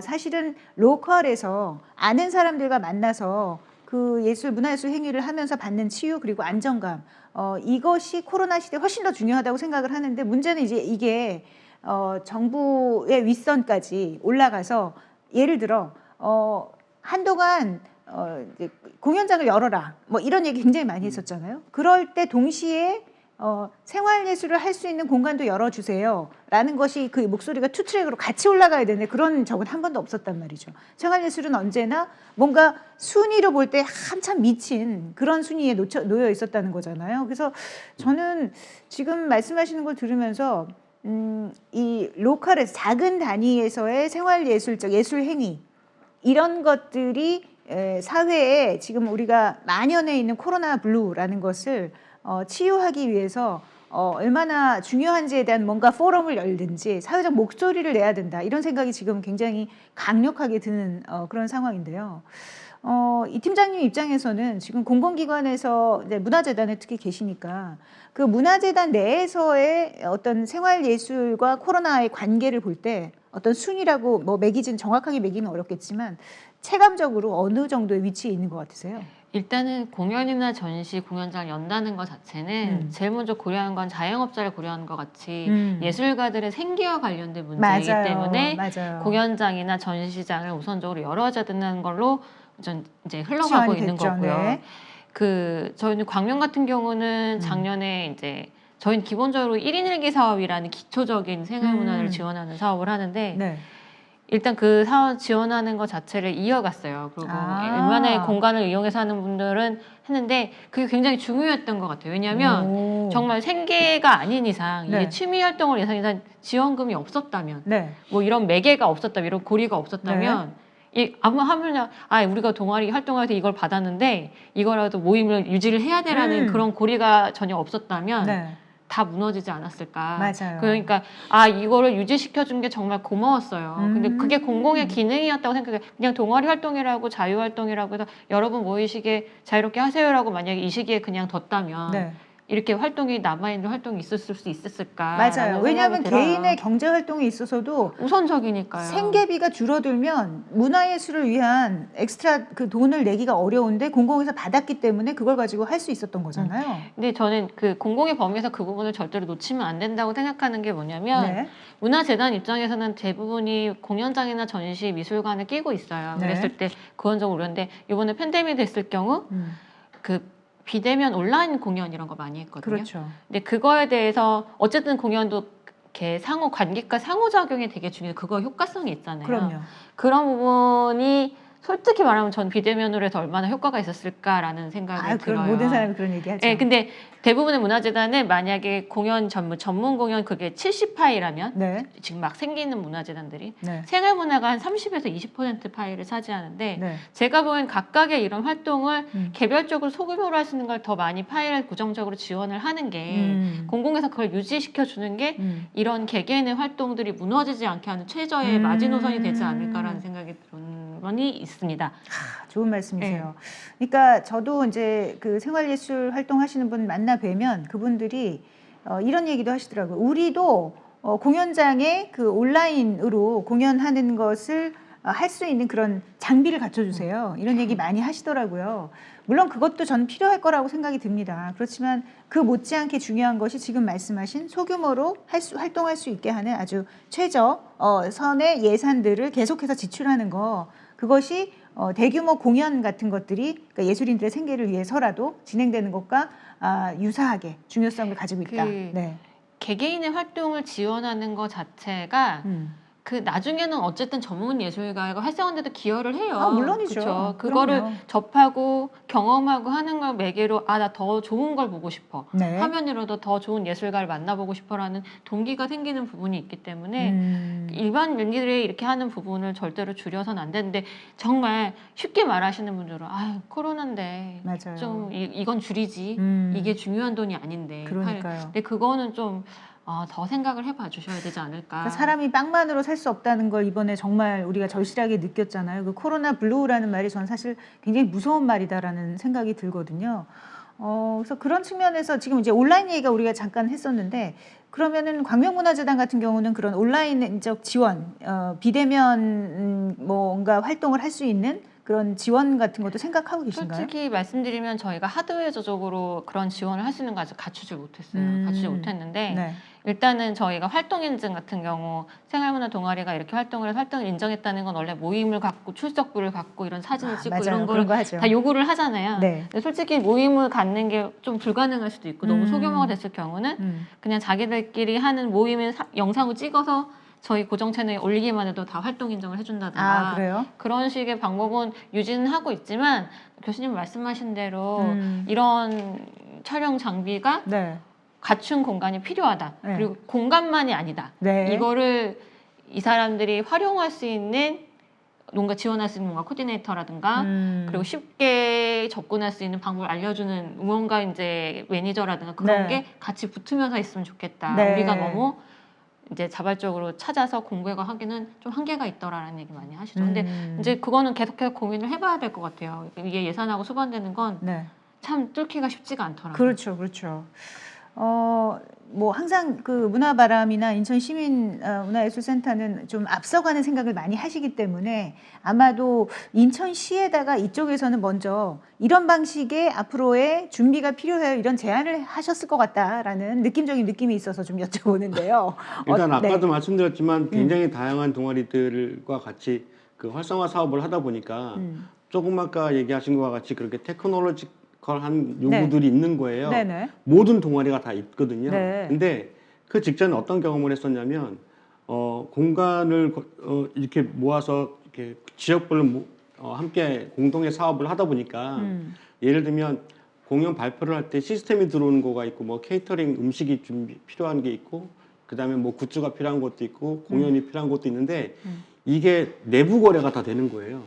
사실은 로컬에서 아는 사람들과 만나서 그 문화예술 행위를 하면서 받는 치유 그리고 안정감 이것이 코로나 시대에 훨씬 더 중요하다고 생각을 하는데 문제는 이제 이게 정부의 윗선까지 올라가서 예를 들어 한동안 이제 공연장을 열어라 뭐 이런 얘기 굉장히 많이 했었잖아요. 그럴 때 동시에 생활예술을 할 수 있는 공간도 열어주세요 라는 것이 그 목소리가 투트랙으로 같이 올라가야 되는데 그런 적은 한 번도 없었단 말이죠. 생활예술은 언제나 뭔가 순위로 볼 때 한참 미친 그런 순위에 놓여 있었다는 거잖아요. 그래서 저는 지금 말씀하시는 걸 들으면서 이 로컬에서 작은 단위에서의 생활예술적 예술 행위 이런 것들이 사회에 지금 우리가 만연해 있는 코로나 블루라는 것을 치유하기 위해서 얼마나 중요한지에 대한 뭔가 포럼을 열든지 사회적 목소리를 내야 된다 이런 생각이 지금 굉장히 강력하게 드는 그런 상황인데요. 이 팀장님 입장에서는 지금 공공기관에서 이제 문화재단에 특히 계시니까 그 문화재단 내에서의 어떤 생활예술과 코로나의 관계를 볼 때 어떤 순위라고 뭐 정확하게 매기는 어렵겠지만 체감적으로 어느 정도의 위치에 있는 것 같으세요? 일단은 공연이나 전시, 공연장을 연다는 것 자체는 제일 먼저 고려하는 건 자영업자를 고려하는 것 같이 예술가들의 생계와 관련된 문제이기 맞아요. 때문에 맞아요. 공연장이나 전시장을 우선적으로 열어줘야 된다는 걸로 이제 흘러가고 시간이 있는 됐죠. 거고요. 네. 저희는 광명 같은 경우는 작년에 이제 저희는 기본적으로 1인 1기 사업이라는 기초적인 생활문화를 지원하는 사업을 하는데 네. 일단 그 사업 지원하는 것 자체를 이어갔어요. 그리고 웬만한 공간을 이용해서 하는 분들은 했는데 그게 굉장히 중요했던 것 같아요. 왜냐하면 정말 생계가 아닌 이상 이게 네. 취미 활동을 예상 지원금이 없었다면 네. 뭐 이런 매개가 없었다면 이런 고리가 없었다면 아무 하면 우리가 동아리 활동할 때 이걸 받았는데 이거라도 모임을 유지를 해야 되라는 그런 고리가 전혀 없었다면 네. 다 무너지지 않았을까. 맞아요. 그러니까 이거를 유지시켜 준 게 정말 고마웠어요. 근데 그게 공공의 기능이었다고 생각해요. 그냥 동아리 활동이라고 자유 활동이라고 해서 여러분 모이시게 자유롭게 하세요라고 만약에 이 시기에 그냥 뒀다면 네. 이렇게 활동이 남아있는 활동이 있었을 수 있을까? 맞아요. 왜냐하면 개인의 경제 활동에 있어서도 우선적이니까요. 생계비가 줄어들면 문화예술을 위한 엑스트라 그 돈을 내기가 어려운데 공공에서 받았기 때문에 그걸 가지고 할 수 있었던 거잖아요. 근데 저는 그 공공의 범위에서 그 부분을 절대로 놓치면 안 된다고 생각하는 게 뭐냐면 네. 문화재단 입장에서는 대부분이 공연장이나 전시, 미술관을 끼고 있어요. 네. 그랬을 때 그건적으로 우려인데 이번에 팬데믹이 됐을 경우 그 비대면 온라인 공연 이런 거 많이 했거든요. 그렇죠. 근데 그거에 대해서 어쨌든 공연도 이렇게 관객과 상호작용이 되게 중요해요. 그거 효과성이 있잖아요. 그럼요. 그런 부분이 솔직히 말하면 전 비대면으로 해서 얼마나 효과가 있었을까라는 생각이 들어요. 그럼 모든 사람이 그런 얘기 하죠. 네, 근데 대부분의 문화재단은 만약에 공연 전문 공연 그게 70파이라면 네. 지금 막 생기는 문화재단들이 네. 생활문화가 한 30에서 20% 파이를 차지하는데 네. 제가 보기엔 각각의 이런 활동을 개별적으로 소규모로 할 수 있는 걸 더 많이 파이를 고정적으로 지원을 하는 게 공공에서 그걸 유지시켜 주는 게 이런 개개인의 활동들이 무너지지 않게 하는 최저의 마지노선이 되지 않을까라는 생각이 드는 면이 있습니다. 좋은 말씀이세요. 그러니까 저도 이제 그 생활예술 활동하시는 분 만나 뵈면 그분들이 이런 얘기도 하시더라고요. 우리도 공연장에 그 온라인으로 공연하는 것을 할 수 있는 그런 장비를 갖춰주세요. 이런 얘기 많이 하시더라고요. 물론 그것도 저는 필요할 거라고 생각이 듭니다. 그렇지만 그 못지않게 중요한 것이 지금 말씀하신 소규모로 활동할 수 있게 하는 아주 최저선의 예산들을 계속해서 지출하는 거, 그것이 대규모 공연 같은 것들이 그러니까 예술인들의 생계를 위해서라도 진행되는 것과 유사하게 중요성을 가지고 있다. 네. 개개인의 활동을 지원하는 것 자체가 그 나중에는 어쨌든 전문 예술가가 활성화에도 기여를 해요. 물론이죠. 그쵸? 그거를 그럼요. 접하고 경험하고 하는 걸 매개로 나 더 좋은 걸 보고 싶어. 네. 화면으로도 더 좋은 예술가를 만나보고 싶어라는 동기가 생기는 부분이 있기 때문에 일반 연기들이 이렇게 하는 부분을 절대로 줄여서는 안 되는데 정말 쉽게 말하시는 분들은 코로나인데 맞아요. 좀 이건 줄이지. 이게 중요한 돈이 아닌데. 그러니까요. 근데 그거는 좀 더 생각을 해봐 주셔야 되지 않을까. 그러니까 사람이 빵만으로 살 수 없다는 걸 이번에 정말 우리가 절실하게 느꼈잖아요. 그 코로나 블루라는 말이 저는 사실 굉장히 무서운 말이다라는 생각이 들거든요. 그래서 그런 측면에서 지금 이제 온라인 얘기가 우리가 잠깐 했었는데 그러면은 광명문화재단 같은 경우는 그런 온라인적 지원, 비대면 뭔가 활동을 할 수 있는 그런 지원 같은 것도 생각하고 계신가요? 솔직히 말씀드리면 저희가 하드웨어적으로 그런 지원을 할 수 있는 거 아직 갖추지 못했어요. 갖추지 못했는데 네. 일단은 저희가 활동 인증 같은 경우 생활문화 동아리가 이렇게 활동을 인정했다는 건 원래 모임을 갖고 출석부를 갖고 이런 사진을 찍고 맞아요. 이런 그런 거 걸 하죠. 다 요구를 하잖아요. 네. 근데 솔직히 모임을 갖는 게 좀 불가능할 수도 있고 너무 소규모가 됐을 경우는 그냥 자기들끼리 하는 모임을 영상을 찍어서 저희 고정 채널에 올리기만 해도 다 활동 인정을 해준다든가 그래요? 그런 식의 방법은 유지는 하고 있지만 교수님 말씀하신 대로 이런 촬영 장비가 네. 갖춘 공간이 필요하다. 네. 그리고 공간만이 아니다. 네. 이거를 이 사람들이 활용할 수 있는 뭔가 지원할 수 있는 뭔가 코디네이터라든가 그리고 쉽게 접근할 수 있는 방법을 알려주는 무언가 이제 매니저라든가 그런 네. 게 같이 붙으면서 있으면 좋겠다. 네. 우리가 너무 이제 자발적으로 찾아서 공부해가 하기는 좀 한계가 있더라라는 얘기 많이 하시죠. 근데 이제 그거는 계속해서 고민을 해봐야 될 것 같아요. 이게 예산하고 수반되는 건 참 뚫기가 쉽지가 않더라고요. 그렇죠, 그렇죠. 뭐 항상 그 문화바람이나 인천 시민 문화예술센터는 좀 앞서가는 생각을 많이 하시기 때문에 아마도 인천시에다가 이쪽에서는 먼저 이런 방식의 앞으로의 준비가 필요해요 이런 제안을 하셨을 것 같다라는 느낌적인 느낌이 있어서 좀 여쭤보는데요. 일단 아까도 네. 말씀드렸지만 굉장히 다양한 동아리들과 같이 그 활성화 사업을 하다 보니까 조금 아까 얘기하신 것과 같이 그렇게 테크놀로지컬한 요구들이 있는 거예요. 네네. 모든 동아리가 다 있거든요. 네. 근데 그 직전에 어떤 경험을 했었냐면 공간을 이렇게 모아서 이렇게 지역별로 함께 공동의 사업을 하다 보니까 예를 들면 공연 발표를 할 때 시스템이 들어오는 거가 있고 뭐 케이터링 음식이 필요한 게 있고 그다음에 뭐 굿즈가 필요한 것도 있고 공연이 필요한 것도 있는데 이게 내부 거래가 다 되는 거예요.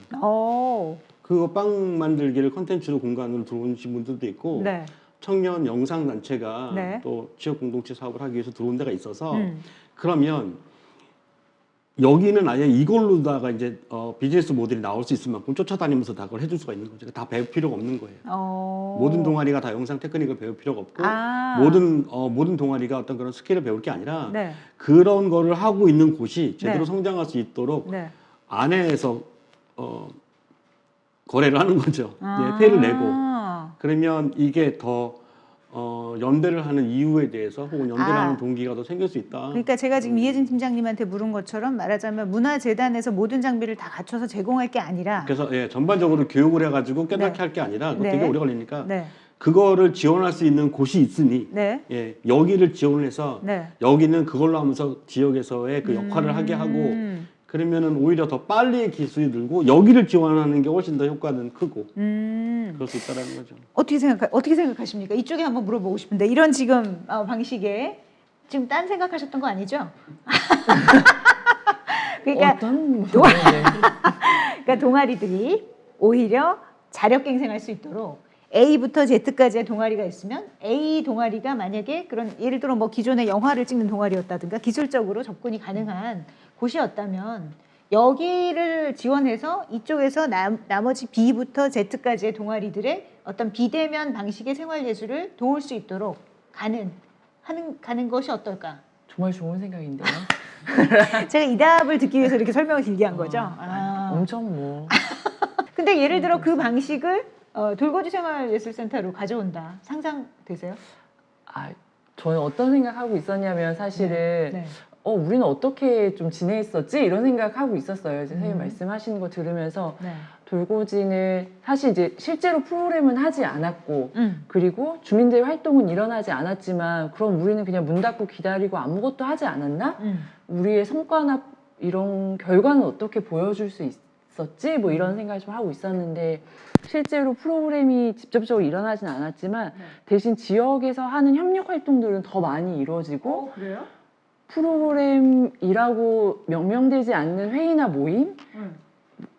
그거 빵 만들기를 컨텐츠로 공간으로 들어오신 분들도 있고 네. 청년 영상 단체가 네. 또 지역 공동체 사업을 하기 위해서 들어온 데가 있어서 그러면 여기는 아예 이걸로다가 이제 비즈니스 모델이 나올 수 있을 만큼 쫓아다니면서 다 그걸 해줄 수가 있는 거죠. 다 배울 필요가 없는 거예요. 모든 동아리가 다 영상 테크닉을 배울 필요가 없고 모든 동아리가 어떤 그런 스킬을 배울 게 아니라 네. 그런 거를 하고 있는 곳이 제대로 네. 성장할 수 있도록 네. 안에서 거래를 하는 거죠. 회를 내고 그러면 이게 더 연대를 하는 이유에 대해서 혹은 연대를 하는 동기가 더 생길 수 있다. 그러니까 제가 지금 이혜진 팀장님한테 물은 것처럼 말하자면 문화재단에서 모든 장비를 다 갖춰서 제공할 게 아니라 그래서 전반적으로 교육을 해가지고 깨닫게 네. 할 게 아니라 그거 네. 되게 오래 걸리니까 네. 그거를 지원할 수 있는 곳이 있으니 네. 여기를 지원을 해서 네. 여기는 그걸로 하면서 지역에서의 그 역할을 하게 하고 그러면은 오히려 더 빨리 기술이 늘고 여기를 지원하는 게 훨씬 더 효과는 크고 그럴 수 있다라는 거죠. 어떻게 생각하십니까? 이쪽에 한번 물어보고 싶은데 이런 지금 방식에 지금 딴 생각하셨던 거 아니죠? 그러니까 어떤 그러니까 동아리들이 오히려 자력갱생할 수 있도록 A부터 Z까지의 동아리가 있으면 A 동아리가 만약에 그런 예를 들어 뭐 기존에 영화를 찍는 동아리였다든가 기술적으로 접근이 가능한 곳이었다면 여기를 지원해서 이쪽에서 나머지 B부터 Z까지의 동아리들의 어떤 비대면 방식의 생활예술을 도울 수 있도록 가는 것이 어떨까? 정말 좋은 생각인데요. 제가 이 답을 듣기 위해서 이렇게 설명을 길게 한 거죠. 엄청 뭐 근데 예를 들어 그 방식을 돌고지 생활예술센터로 가져온다. 상상되세요? 저는 어떤 생각하고 있었냐면 사실은 네. 우리는 어떻게 좀 지냈었지? 이런 생각하고 있었어요. 이제 선생님 음. 말씀하시는 거 들으면서 네. 돌고지는 사실 이제 실제로 프로그램은 하지 않았고 그리고 주민들 활동은 일어나지 않았지만 그럼 우리는 그냥 문 닫고 기다리고 아무것도 하지 않았나? 우리의 성과나 이런 결과는 어떻게 보여줄 수 있었지? 뭐 이런 생각을 좀 하고 있었는데 실제로 프로그램이 직접적으로 일어나진 않았지만 대신 지역에서 하는 협력 활동들은 더 많이 이루어지고 그래요? 프로그램이라고 명명되지 않는 회의나 모임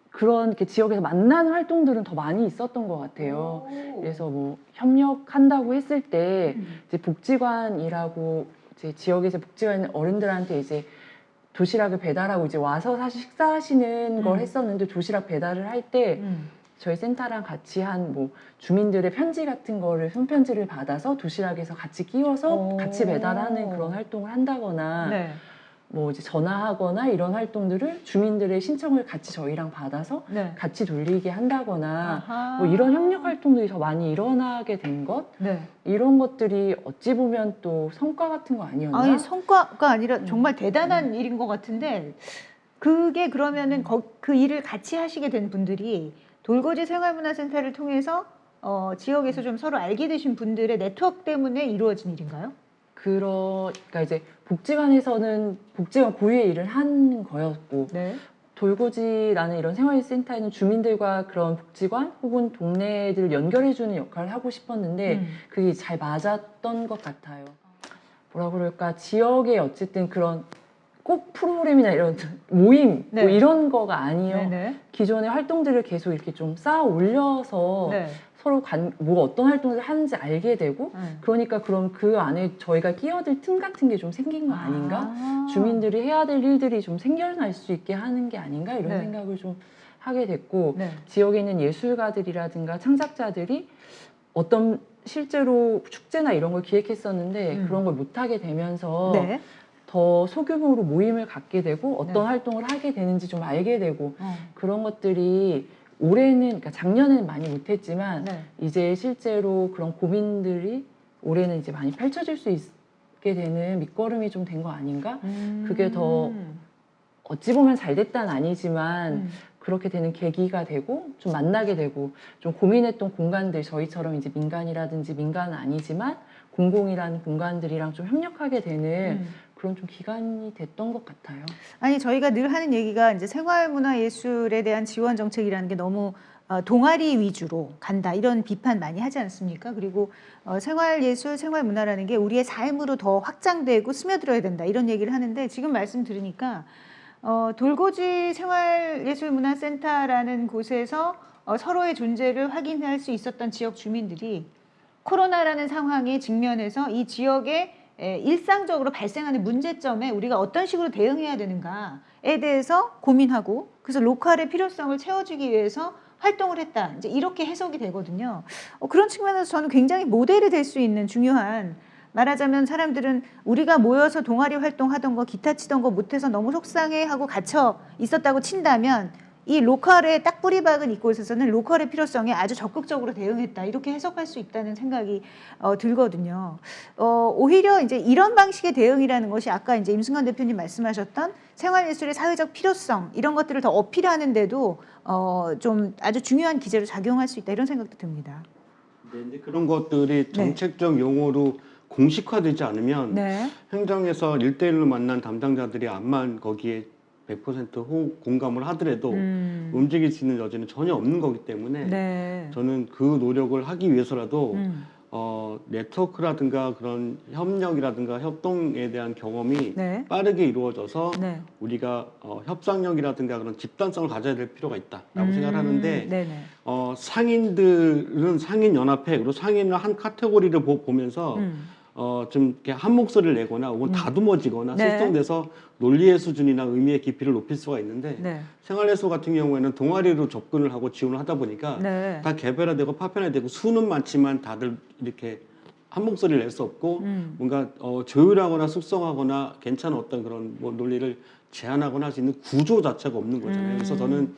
그런 이렇게 지역에서 만나는 활동들은 더 많이 있었던 것 같아요. 그래서 뭐 협력한다고 했을 때 이제 복지관이라고 이제 지역에서 복지관 어른들한테 이제 도시락을 배달하고 이제 와서 사실 식사하시는 걸 했었는데 도시락 배달을 할 때 저희 센터랑 같이 한 뭐 주민들의 편지 같은 거를 손편지를 받아서 도시락에서 같이 끼워서 같이 배달하는 그런 활동을 한다거나 네. 뭐 이제 전화하거나 이런 활동들을 주민들의 신청을 같이 저희랑 받아서 네. 같이 돌리게 한다거나 아하. 뭐 이런 협력 활동들이 더 많이 일어나게 된 것 네. 이런 것들이 어찌 보면 또 성과 같은 거 아니었나? 아니 성과가 아니라 정말 대단한 일인 것 같은데 그게 그러면은 그 일을 같이 하시게 된 분들이 돌고지 생활문화센터를 통해서 지역에서 좀 서로 알게 되신 분들의 네트워크 때문에 이루어진 일인가요? 그러니까 이제 복지관에서는 복지관 고유의 일을 한 거였고 네. 돌고지라는 이런 생활센터에는 주민들과 그런 복지관 혹은 동네들을 연결해주는 역할을 하고 싶었는데 그게 잘 맞았던 것 같아요. 뭐라 그럴까 지역에 어쨌든 그런 꼭 프로그램이나 이런 모임 네. 뭐 이런 거가 아니에요. 네네. 기존의 활동들을 계속 이렇게 좀 쌓아 올려서 네. 서로 뭐 어떤 활동을 하는지 알게 되고 그러니까 그럼 그 안에 저희가 끼어들 틈 같은 게 좀 생긴 거 아닌가? 주민들이 해야 될 일들이 좀 생겨날 수 있게 하는 게 아닌가? 이런 네. 생각을 좀 하게 됐고 네. 지역에 있는 예술가들이라든가 창작자들이 어떤 실제로 축제나 이런 걸 기획했었는데 그런 걸 못하게 되면서 네. 더 소규모로 모임을 갖게 되고 어떤 네. 활동을 하게 되는지 좀 알게 되고 그런 것들이 올해는 그러니까 작년에는 많이 못했지만 네. 이제 실제로 그런 고민들이 올해는 이제 많이 펼쳐질 수 있게 되는 밑거름이 좀 된 거 아닌가? 그게 더 어찌 보면 잘 됐다는 아니지만 그렇게 되는 계기가 되고 좀 만나게 되고 좀 고민했던 공간들 저희처럼 이제 민간이라든지 민간은 아니지만 공공이라는 공간들이랑 좀 협력하게 되는 그런 좀 기간이 됐던 것 같아요. 아니 저희가 늘 하는 얘기가 이제 생활문화예술에 대한 지원 정책이라는 게 너무 동아리 위주로 간다 이런 비판 많이 하지 않습니까? 그리고 생활예술, 생활문화라는 게 우리의 삶으로 더 확장되고 스며들어야 된다 이런 얘기를 하는데 지금 말씀 들으니까 돌고지 생활예술문화센터라는 곳에서 서로의 존재를 확인할 수 있었던 지역 주민들이 코로나라는 상황에 직면해서 이 지역에 일상적으로 발생하는 문제점에 우리가 어떤 식으로 대응해야 되는가에 대해서 고민하고 그래서 로컬의 필요성을 채워주기 위해서 활동을 했다. 이제 이렇게 해석이 되거든요. 그런 측면에서 저는 굉장히 모델이 될 수 있는 중요한 말하자면 사람들은 우리가 모여서 동아리 활동하던 거 기타 치던 거 못해서 너무 속상해하고 갇혀 있었다고 친다면 이 로컬의 딱 뿌리박은 이곳에서는 로컬의 필요성에 아주 적극적으로 대응했다 이렇게 해석할 수 있다는 생각이 들거든요. 오히려 이제 이런 방식의 대응이라는 것이 아까 이제 임승관 대표님 말씀하셨던 생활예술의 사회적 필요성 이런 것들을 더 어필하는데도 좀 아주 중요한 기제로 작용할 수 있다 이런 생각도 듭니다. 네, 근데 그런 것들이 정책적 용어로 공식화되지 않으면 네. 행정에서 1대1로 만난 담당자들이 암만 거기에 100% 공감을 하더라도 움직일 수 있는 여지는 전혀 없는 거기 때문에 네. 저는 그 노력을 하기 위해서라도 네트워크라든가 그런 협력이라든가 협동에 대한 경험이 네. 빠르게 이루어져서 네. 우리가 협상력이라든가 그런 집단성을 가져야 될 필요가 있다라고 생각을 하는데 네네. 상인들은 상인연합회 그리고 상인을 한 카테고리를 보면서 좀 이렇게 한 목소리를 내거나 혹은 다듬어지거나 네. 숙성돼서 논리의 수준이나 의미의 깊이를 높일 수가 있는데 네. 생활예술 같은 경우에는 동아리로 접근을 하고 지원을 하다 보니까 네. 다 개별화되고 파편화되고 수는 많지만 다들 이렇게 한 목소리를 낼 수 없고 뭔가 조율하거나 숙성하거나 괜찮은 어떤 그런 뭐 논리를 제안하거나 할 수 있는 구조 자체가 없는 거잖아요. 그래서 저는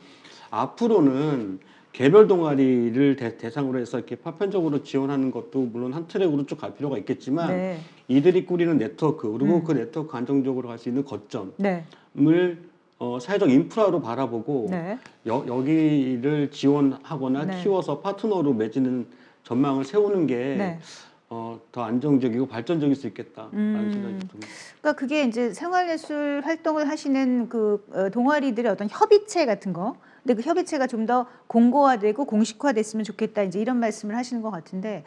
앞으로는 개별 동아리를 대상으로 해서 이렇게 파편적으로 지원하는 것도 물론 한 트랙으로 쭉 갈 필요가 있겠지만 네. 이들이 꾸리는 네트워크 그리고 그 네트워크 안정적으로 갈 수 있는 거점을 네. 사회적 인프라로 바라보고 네. 여기를 지원하거나 네. 키워서 파트너로 맺는 전망을 세우는 게 네. 더 안정적이고 발전적일 수 있겠다라는 생각이 듭니다. 그러니까 그게 이제 생활예술 활동을 하시는 그 동아리들의 어떤 협의체 같은 거. 근데 그 협의체가 좀 더 공고화되고 공식화됐으면 좋겠다. 이제 이런 말씀을 하시는 것 같은데,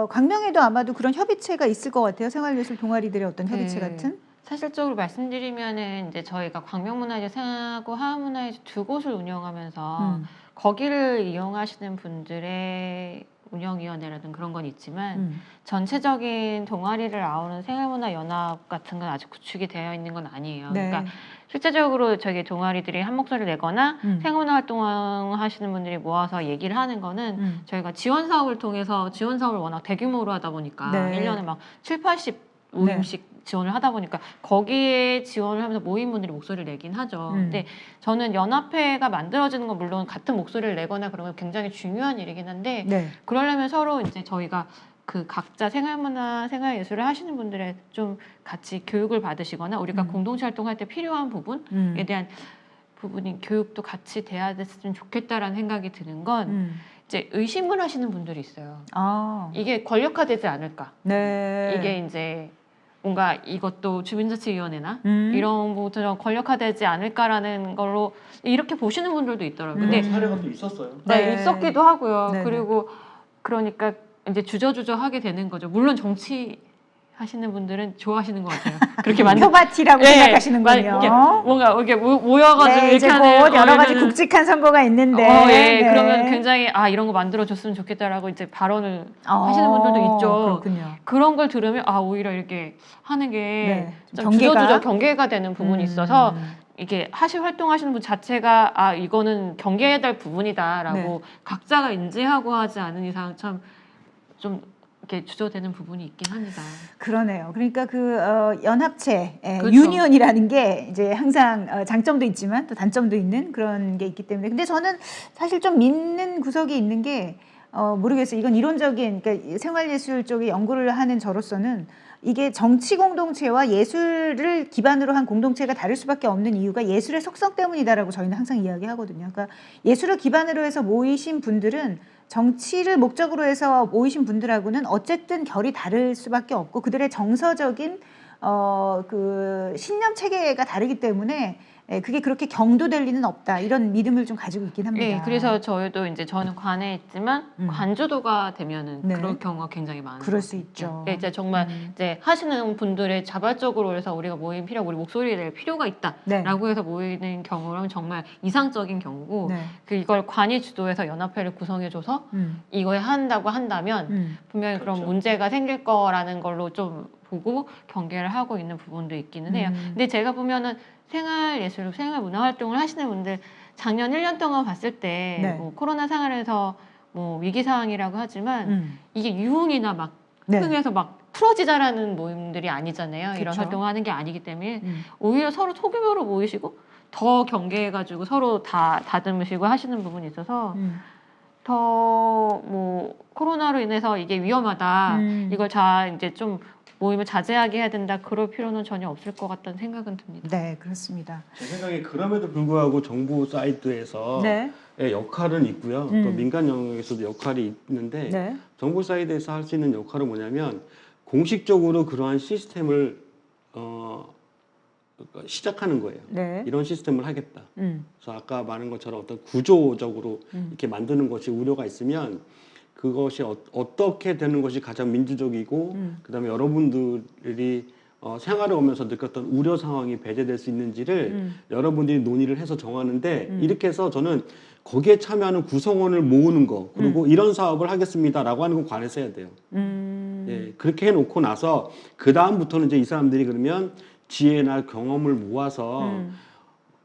광명에도 아마도 그런 협의체가 있을 것 같아요. 생활예술 동아리들의 어떤 협의체 네. 같은. 사실적으로 말씀드리면은 이제 저희가 광명문화재생하고 하원문화재 두 곳을 운영하면서 거기를 이용하시는 분들의 운영위원회라든 그런 건 있지만 전체적인 동아리를 아우르는 생활문화연합 같은 건 아직 구축이 되어 있는 건 아니에요. 네. 그러니까 실제적으로 저기 동아리들이 한 목소리를 내거나 생활문화 활동하시는 분들이 모아서 얘기를 하는 거는 저희가 지원 사업을 통해서 지원 사업을 워낙 대규모로 하다 보니까 네. 1년에 막 7, 80 모임씩 지원을 하다 보니까 거기에 지원을 하면서 모임분들이 목소리를 내긴 하죠. 근데 저는 연합회가 만들어지는 건 물론 같은 목소리를 내거나 그런 건 굉장히 중요한 일이긴 한데 네. 그러려면 서로 이제 저희가 그 각자 생활문화, 생활예술을 하시는 분들의 좀 같이 교육을 받으시거나 우리가 공동체 활동할 때 필요한 부분에 대한 부분이 교육도 같이 돼야 됐으면 좋겠다라는 생각이 드는 건 이제 의심을 하시는 분들이 있어요. 아. 이게 권력화되지 않을까? 네. 이게 이제 뭔가 이것도 주민자치위원회나 음. 이런 것처럼 권력화되지 않을까라는 걸로 이렇게 보시는 분들도 있더라고요. 근데 사례가 또 있었어요. 네, 네. 있었기도 하고요. 네네. 그리고 그러니까 이제 주저주저 하게 되는 거죠. 물론 정치 하시는 분들은 좋아하시는 것 같아요. 그렇게 표바티라고 네, 생각하시는군요. 이렇게 뭔가 이렇게 모여가지고 네, 이렇게 이제 하는 곧 여러 가지 이러면은 굵직한 선거가 있는데. 예, 네. 그러면 굉장히 이런 거 만들어줬으면 좋겠다라고 이제 발언을 하시는 분들도 있죠. 그렇군요. 그런 걸 들으면 오히려 이렇게 하는 게 네, 좀 경계가? 주저주저 경계가 되는 부분이 있어서 이게 활동하시는 분 자체가 이거는 경계해야 될 부분이다라고 네. 각자가 인지하고 하지 않은 이상 참 좀 이렇게 주저되는 부분이 있긴 합니다. 그러네요. 그러니까 그 연합체, 그렇죠. 유니언이라는 게 이제 항상 장점도 있지만 또 단점도 있는 그런 게 있기 때문에. 근데 저는 사실 좀 믿는 구석이 있는 게 모르겠어요. 이건 이론적인 그러니까 생활예술 쪽에 연구를 하는 저로서는 이게 정치 공동체와 예술을 기반으로 한 공동체가 다를 수밖에 없는 이유가 예술의 속성 때문이다라고 저희는 항상 이야기하거든요. 그러니까 예술을 기반으로 해서 모이신 분들은 정치를 목적으로 해서 모이신 분들하고는 어쨌든 결이 다를 수밖에 없고 그들의 정서적인 그 신념 체계가 다르기 때문에 그게 그렇게 경도될 리는 없다 이런 믿음을 좀 가지고 있긴 합니다. 네, 그래서 저희도 이제 저는 관에 있지만 관주도가 되면은 네. 그럴 경우가 굉장히 많아요. 그럴 수 있죠. 네, 이제 정말 이제 하시는 분들의 자발적으로 해서 우리가 모임 필요, 우리 목소리를 낼 필요가 있다라고 해서 모이는 경우라면 정말 이상적인 경우고 네. 그 이걸 관이 주도해서 연합회를 구성해줘서 이거에 한다고 한다면 분명히 그런 그렇죠. 문제가 생길 거라는 걸로 좀 보고 경계를 하고 있는 부분도 있기는 해요. 근데 제가 보면은 생활예술, 생활문화활동을 하시는 분들 작년 1년 동안 봤을 때 네. 뭐 코로나 상황에서 뭐 위기 상황이라고 하지만 이게 유흥이나 막 네. 흥해서 막 풀어지자라는 모임들이 아니잖아요. 이런 그쵸. 활동을 하는 게 아니기 때문에 오히려 서로 소규모로 모이시고 더 경계해가지고 서로 다 다듬으시고 하시는 부분이 있어서 더 뭐 코로나로 인해서 이게 위험하다. 이걸 이제 좀 모임을 자제하게 해야 된다. 그럴 필요는 전혀 없을 것 같다는 생각은 듭니다. 네, 그렇습니다. 제 생각에 그럼에도 불구하고 정부 사이드에서 네. 역할은 있고요. 또 민간 영역에서도 역할이 있는데 네. 정부 사이드에서 할 수 있는 역할은 뭐냐면 공식적으로 그러한 시스템을 시작하는 거예요. 네. 이런 시스템을 하겠다. 그래서 아까 말한 것처럼 어떤 구조적으로 이렇게 만드는 것이 우려가 있으면 그것이 어떻게 되는 것이 가장 민주적이고 그다음에 여러분들이 생활에 오면서 느꼈던 우려 상황이 배제될 수 있는지를 여러분들이 논의를 해서 정하는데 이렇게 해서 저는 거기에 참여하는 구성원을 모으는 거 그리고 이런 사업을 하겠습니다라고 하는 건 관에서 해야 돼요. 예, 그렇게 해놓고 나서 그 다음부터는 이제 이 사람들이 그러면 지혜나 경험을 모아서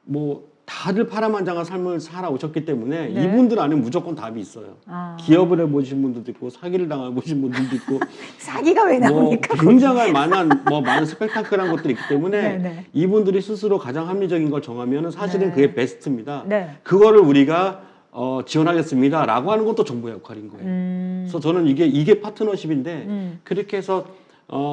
뭐 다들 파란만장한 삶을 살아오셨기 때문에 네. 이분들 안에 무조건 답이 있어요. 기업을 해보신 분들도 있고 사기를 당해보신 분들도 있고 사기가 왜 뭐 나옵니까? 굉장한 많은 스펙타클한 것들이 있기 때문에 네네. 이분들이 스스로 가장 합리적인 걸 정하면은 사실은 네. 그게 베스트입니다. 네. 그거를 우리가 지원하겠습니다라고 하는 것도 정부의 역할인 거예요. 그래서 저는 이게 파트너십인데 그렇게 해서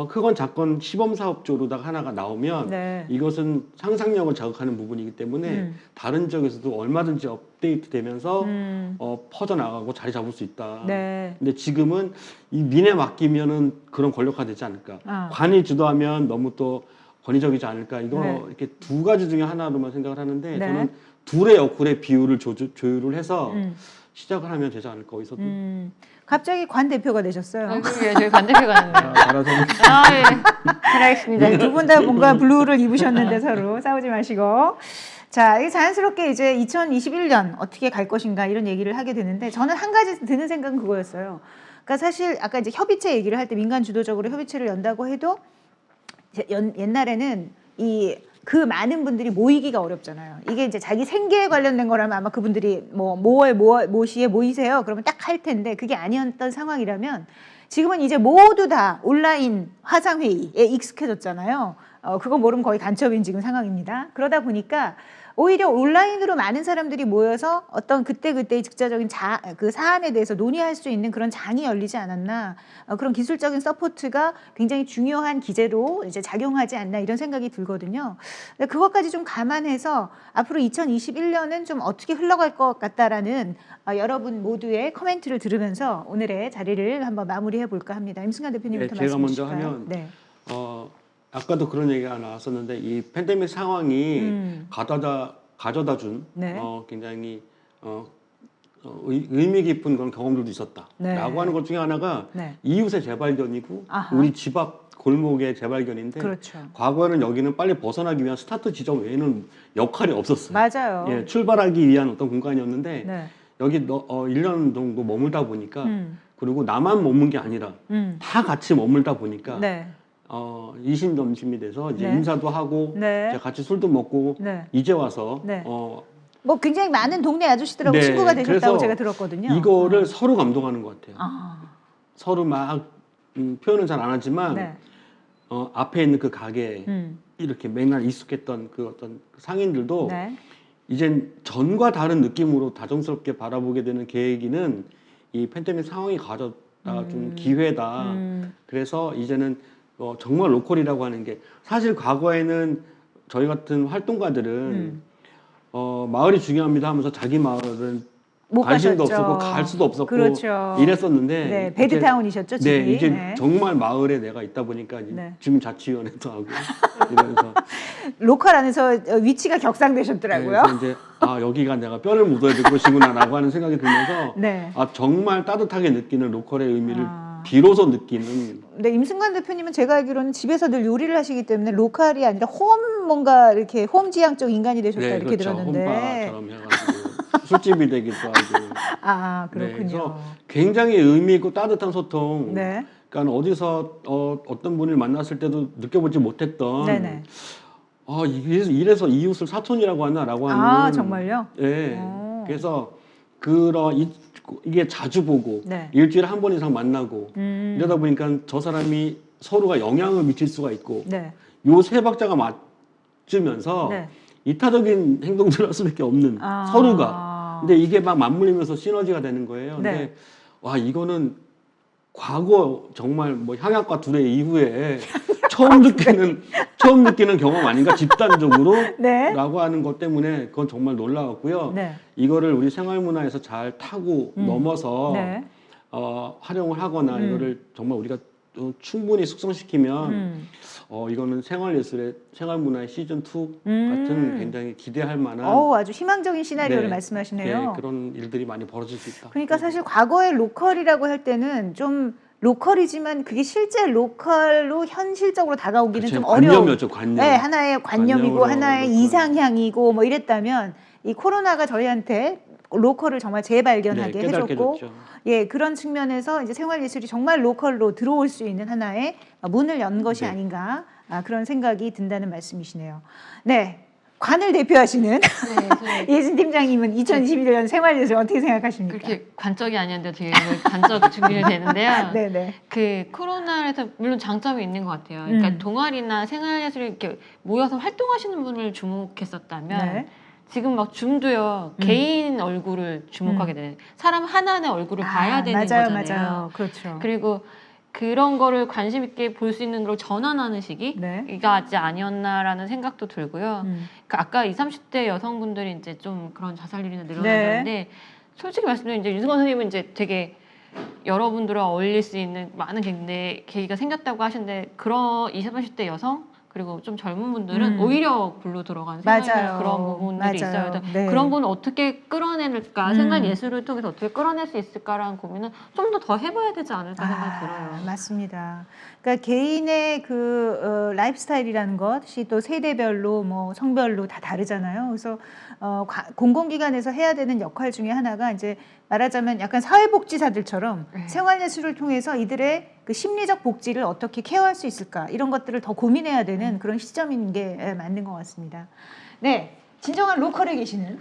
크건 작건 시범 사업조로다가 하나가 나오면 네. 이것은 상상력을 자극하는 부분이기 때문에 다른 지역에서도 얼마든지 업데이트되면서 퍼져나가고 자리 잡을 수 있다. 네. 근데 지금은 이 민에 맡기면은 그런 권력화되지 않을까. 아. 관이 주도하면 너무 또 권위적이지 않을까. 이거 네. 이렇게 두 가지 중에 하나로만 생각을 하는데 네. 저는 둘의 역할의 비율을 조율을 해서 시작을 하면 되지 않을까. 어디서도. 갑자기 관 대표가 되셨어요. 그러게요. 저희 관대표가 됐네요. 알아서 아, 예. 잘하겠습니다. 네, 두 분 다 뭔가 블루를 입으셨는데 서로 싸우지 마시고. 자, 이게 자연스럽게 이제 2021년 어떻게 갈 것인가 이런 얘기를 하게 되는데 저는 한 가지 드는 생각은 그거였어요. 그러니까 사실 아까 이제 협의체 얘기를 할 때 민간 주도적으로 협의체를 연다고 해도 옛날에는 그 많은 분들이 모이기가 어렵잖아요. 이게 이제 자기 생계에 관련된 거라면 아마 그분들이 뭐 시에 모이세요. 그러면 딱 할 텐데 그게 아니었던 상황이라면 지금은 이제 모두 다 온라인 화상회의에 익숙해졌잖아요. 그거 모르면 거의 간첩인 지금 상황입니다. 그러다 보니까 오히려 온라인으로 많은 사람들이 모여서 어떤 그때그때의 즉자적인 그 사안에 대해서 논의할 수 있는 그런 장이 열리지 않았나, 그런 기술적인 서포트가 굉장히 중요한 기제로 이제 작용하지 않나 이런 생각이 들거든요. 근데 그것까지 좀 감안해서 앞으로 2021년은 좀 어떻게 흘러갈 것 같다라는 여러분 모두의 코멘트를 들으면서 오늘의 자리를 한번 마무리해 볼까 합니다. 임승관 대표님부터 네, 말씀해 제가 먼저 주실까요? 하면 네. 아까도 그런 얘기가 나왔었는데 이 팬데믹 상황이 가져다 준 네. 굉장히 의미 깊은 그런 경험들도 있었다라고 네. 하는 것 중에 하나가 네. 이웃의 재발견이고 아하. 우리 집 앞 골목의 재발견인데 그렇죠. 과거에는 여기는 빨리 벗어나기 위한 스타트 지점 외에는 역할이 없었어요. 맞아요. 예, 출발하기 위한 어떤 공간이었는데 네. 여기 1년 정도 머물다 보니까 그리고 나만 머문 게 아니라 다 같이 머물다 보니까 네. 이심점심이 돼서 이제 네. 인사도 하고 네. 이제 같이 술도 먹고 네. 이제 와서 네. 뭐 굉장히 많은 동네 아저씨들하고 네, 친구가 되셨다고 그래서 제가 들었거든요. 이거를 서로 감동하는 것 같아요. 아. 서로 막 표현은 잘 안 하지만 네. 앞에 있는 그 가게에 이렇게 맨날 익숙했던 그 어떤 상인들도 네. 이젠 전과 다른 느낌으로 다정스럽게 바라보게 되는 계기는 이 팬데믹 상황이 가져다 준 기회다. 그래서 이제는 정말 로컬이라고 하는 게 사실 과거에는 저희 같은 활동가들은 마을이 중요합니다 하면서 자기 마을은 못 관심도 가셨죠. 없었고 갈 수도 없었고 그렇죠. 이랬었는데 네, 배드타운이셨죠, 집이. 네, 이제 네. 정말 마을에 내가 있다 보니까 이제 네. 주민 자치위원회도 하고 이러면서 로컬 안에서 위치가 격상되셨더라고요. 그래서 이제 여기가 내가 뼈를 묻어야 될 곳이구나라고 하는 생각이 들면서 네. 정말 따뜻하게 느끼는 로컬의 의미를 아. 비로소 느끼는. 네, 임승관 대표님은 제가 알기로는 집에서 늘 요리를 하시기 때문에 로컬이 아니라 뭔가 이렇게 홈 지향적 인간이 되셨다 이렇게 그렇죠. 들었는데. 홈바처럼 해가지고 술집이 되기도 하고. 아, 네, 그렇군요. 그래서 굉장히 의미 있고 따뜻한 소통. 네. 그러니까 어디서 어떤 분을 만났을 때도 느껴보지 못했던. 네네. 이래서 이웃을 사촌이라고 하나라고 하는. 정말요? 네. 오. 그래서 이게 자주 보고 네. 일주일에 한 번 이상 만나고 이러다 보니까 저 사람이 서로가 영향을 미칠 수가 있고 네. 요 세 박자가 맞으면서 네. 이타적인 행동들을 할 수밖에 없는 서로가. 근데 이게 막 맞물리면서 시너지가 되는 거예요. 근데 네. 와 이거는 과거 정말 뭐 향약과 둘의 이후에 처음 느끼는 경험 아닌가 집단적으로 네. 라고 하는 것 때문에 그건 정말 놀라웠고요. 네. 이거를 우리 생활문화에서 잘 타고 넘어서 네. 활용을 하거나 이거를 정말 우리가 충분히 숙성시키면 이거는 생활문화의 시즌 2 같은 굉장히 기대할 만한 아주 희망적인 시나리오를 네. 말씀하시네요. 네, 그런 일들이 많이 벌어질 수 있다. 그러니까 사실 과거의 로컬이라고 할 때는 좀 로컬이지만 그게 실제 로컬로 현실적으로 다가오기는 그렇죠. 좀 어려운. 관념이었죠, 관념. 네, 하나의 관념이고 관념으로 하나의 로컬. 이상향이고 뭐 이랬다면 이 코로나가 저희한테 로컬을 정말 재발견하게 네, 깨닫게 해줬고, 됐죠. 예, 그런 측면에서 이제 생활예술이 정말 로컬로 들어올 수 있는 하나의 문을 연 것이 네. 아닌가 그런 생각이 든다는 말씀이시네요. 네. 관을 대표하시는 네, 예진 팀장님은 2021년 생활예술 어떻게 생각하십니까? 그렇게 관적이 아니었는데 되게 관적 준비를 되는데요. 네네. 그 코로나에서 물론 장점이 있는 것 같아요. 그러니까 동아리나 생활예술 이렇게 모여서 활동하시는 분을 주목했었다면 네. 지금 막 줌도요 개인 얼굴을 주목하게 되는 사람 하나의 얼굴을 봐야 되는 맞아요, 거잖아요. 맞아요. 그렇죠. 그리고 그런 거를 관심 있게 볼 수 있는 걸 전환하는 시기가 네. 아직 아니었나라는 생각도 들고요. 음. 그 아까 20, 30대 여성분들이 이제 좀 그런 자살률이 늘어나는데 솔직히 말씀드리면 이제 유승원 선생님은 이제 되게 여러분들과 어울릴 수 있는 많은 계기가 생겼다고 하시는데 그런 20, 30대 여성 그리고 좀 젊은 분들은 오히려 굴로 들어가는 맞아요. 그런 부분들이 맞아요. 있어요. 그래서 네. 그런 분을 어떻게 끌어낼까, 생활 예술을 통해서 어떻게 끌어낼 수 있을까라는 고민은 좀 더 해봐야 되지 않을까 생각이 들어요. 맞습니다. 그러니까 개인의 그 라이프스타일이라는 것이 또 세대별로 뭐 성별로 다 다르잖아요. 그래서 공공기관에서 해야 되는 역할 중에 하나가 이제 말하자면 약간 사회복지사들처럼 네. 생활예술을 통해서 이들의 그 심리적 복지를 어떻게 케어할 수 있을까 이런 것들을 더 고민해야 되는 그런 시점인 게 맞는 것 같습니다. 네, 진정한 로컬에 계시는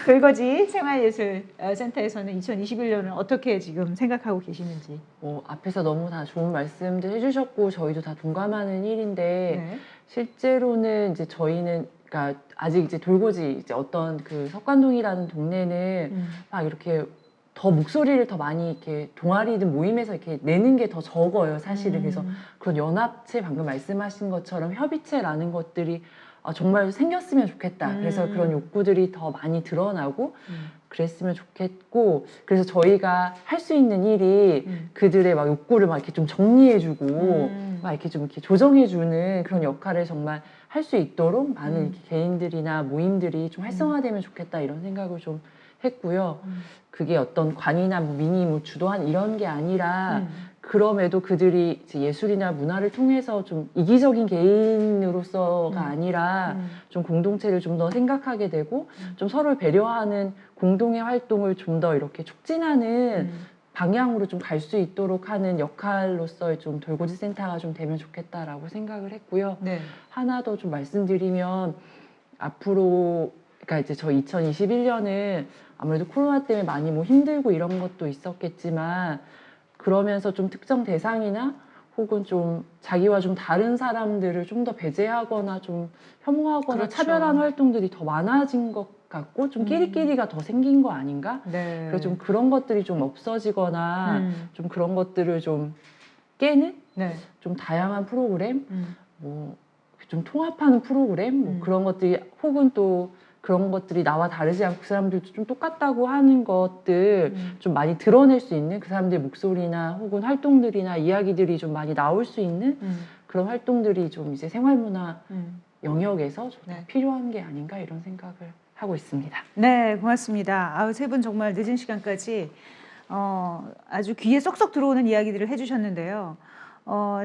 돌거지 생활예술센터에서는 2021년을 어떻게 지금 생각하고 계시는지. 뭐 앞에서 너무 다 좋은 말씀들 해주셨고 저희도 다 동감하는 일인데 네. 실제로는 이제 저희는 그러니까 아직 이제 돌고지 이제 어떤 그 석관동이라는 동네는 막 이렇게 더 목소리를 더 많이 이렇게 동아리든 모임에서 이렇게 내는 게 더 적어요, 사실은. 그래서 그런 연합체 방금 말씀하신 것처럼 협의체라는 것들이 정말 생겼으면 좋겠다. 그래서 그런 욕구들이 더 많이 드러나고 그랬으면 좋겠고, 그래서 저희가 할 수 있는 일이 그들의 막 욕구를 막 이렇게 좀 정리해주고 막 이렇게 좀 이렇게 조정해주는 그런 역할을 정말 할 수 있도록 많은 이렇게 개인들이나 모임들이 좀 활성화되면 좋겠다 이런 생각을 좀 했고요. 그게 어떤 관이나 뭐 민이 뭐 주도한 이런 게 아니라 그럼에도 그들이 이제 예술이나 문화를 통해서 좀 이기적인 개인으로서가 아니라 좀 공동체를 좀 더 생각하게 되고 좀 서로를 배려하는 공동의 활동을 좀 더 이렇게 촉진하는 방향으로 좀 갈 수 있도록 하는 역할로서의 좀 돌고지 센터가 좀 되면 좋겠다라고 생각을 했고요. 네. 하나 더 좀 말씀드리면 앞으로 그러니까 이제 저 2021년은 아무래도 코로나 때문에 많이 뭐 힘들고 이런 것도 있었겠지만 그러면서 좀 특정 대상이나 혹은 좀 자기와 좀 다른 사람들을 좀 더 배제하거나 좀 혐오하거나 그렇죠. 차별하는 활동들이 더 많아진 것 같고 좀 끼리끼리가 더 생긴 거 아닌가? 네. 그래서 좀 그런 것들이 좀 없어지거나 좀 그런 것들을 좀 깨는 네. 좀 다양한 프로그램, 뭐 좀 통합하는 프로그램, 뭐 그런 것들이 혹은 또 그런 것들이 나와 다르지 않고 그 사람들도 좀 똑같다고 하는 것들 좀 많이 드러낼 수 있는 그 사람들의 목소리나 혹은 활동들이나 이야기들이 좀 많이 나올 수 있는 그런 활동들이 좀 이제 생활문화 영역에서 좀 네. 필요한 게 아닌가 이런 생각을 하고 있습니다. 네, 고맙습니다. 세 분 정말 늦은 시간까지 아주 귀에 쏙쏙 들어오는 이야기들을 해주셨는데요.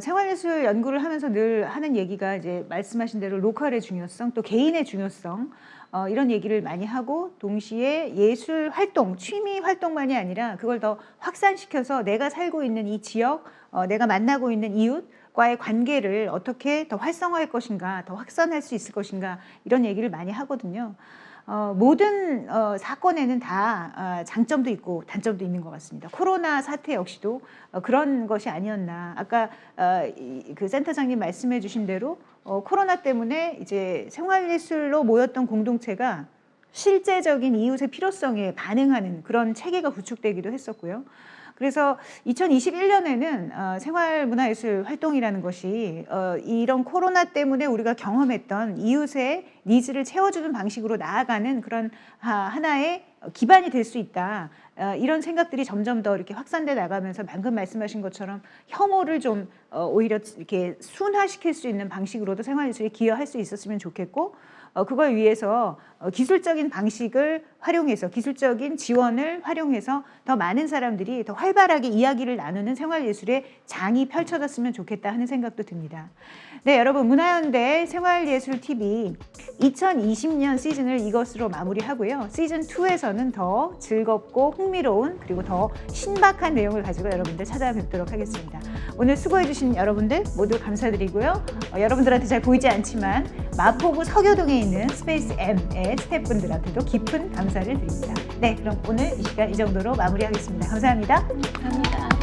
생활예술 연구를 하면서 늘 하는 얘기가 이제 말씀하신 대로 로컬의 중요성, 또 개인의 중요성, 이런 얘기를 많이 하고 동시에 예술 활동, 취미 활동만이 아니라 그걸 더 확산시켜서 내가 살고 있는 이 지역, 내가 만나고 있는 이웃과의 관계를 어떻게 더 활성화할 것인가, 더 확산할 수 있을 것인가 이런 얘기를 많이 하거든요. 모든 사건에는 다 장점도 있고 단점도 있는 것 같습니다. 코로나 사태 역시도 그런 것이 아니었나. 아까 그 센터장님 말씀해 주신 대로 코로나 때문에 이제 생활예술로 모였던 공동체가 실제적인 이웃의 필요성에 반응하는 그런 체계가 구축되기도 했었고요. 그래서 2021년에는 생활문화예술 활동이라는 것이 이런 코로나 때문에 우리가 경험했던 이웃의 니즈를 채워주는 방식으로 나아가는 그런 하나의 기반이 될 수 있다. 이런 생각들이 점점 더 이렇게 확산돼 나가면서 방금 말씀하신 것처럼 혐오를 좀 오히려 이렇게 순화시킬 수 있는 방식으로도 생활예술이 기여할 수 있었으면 좋겠고, 그걸 위해서 기술적인 방식을 활용해서 기술적인 지원을 활용해서 더 많은 사람들이 더 활발하게 이야기를 나누는 생활예술의 장이 펼쳐졌으면 좋겠다 하는 생각도 듭니다. 네, 여러분 문화연대 생활예술TV 2020년 시즌을 이것으로 마무리하고요. 시즌 2에서는 더 즐겁고 흥미로운 그리고 더 신박한 내용을 가지고 여러분들 찾아뵙도록 하겠습니다. 오늘 수고해주신 여러분들 모두 감사드리고요. 여러분들한테 잘 보이지 않지만 마포구 서교동에 있는 스페이스 M의 스태프분들한테도 깊은 감사를 드립니다. 네, 그럼 오늘 이 시간 이 정도로 마무리하겠습니다. 감사합니다. 감사합니다.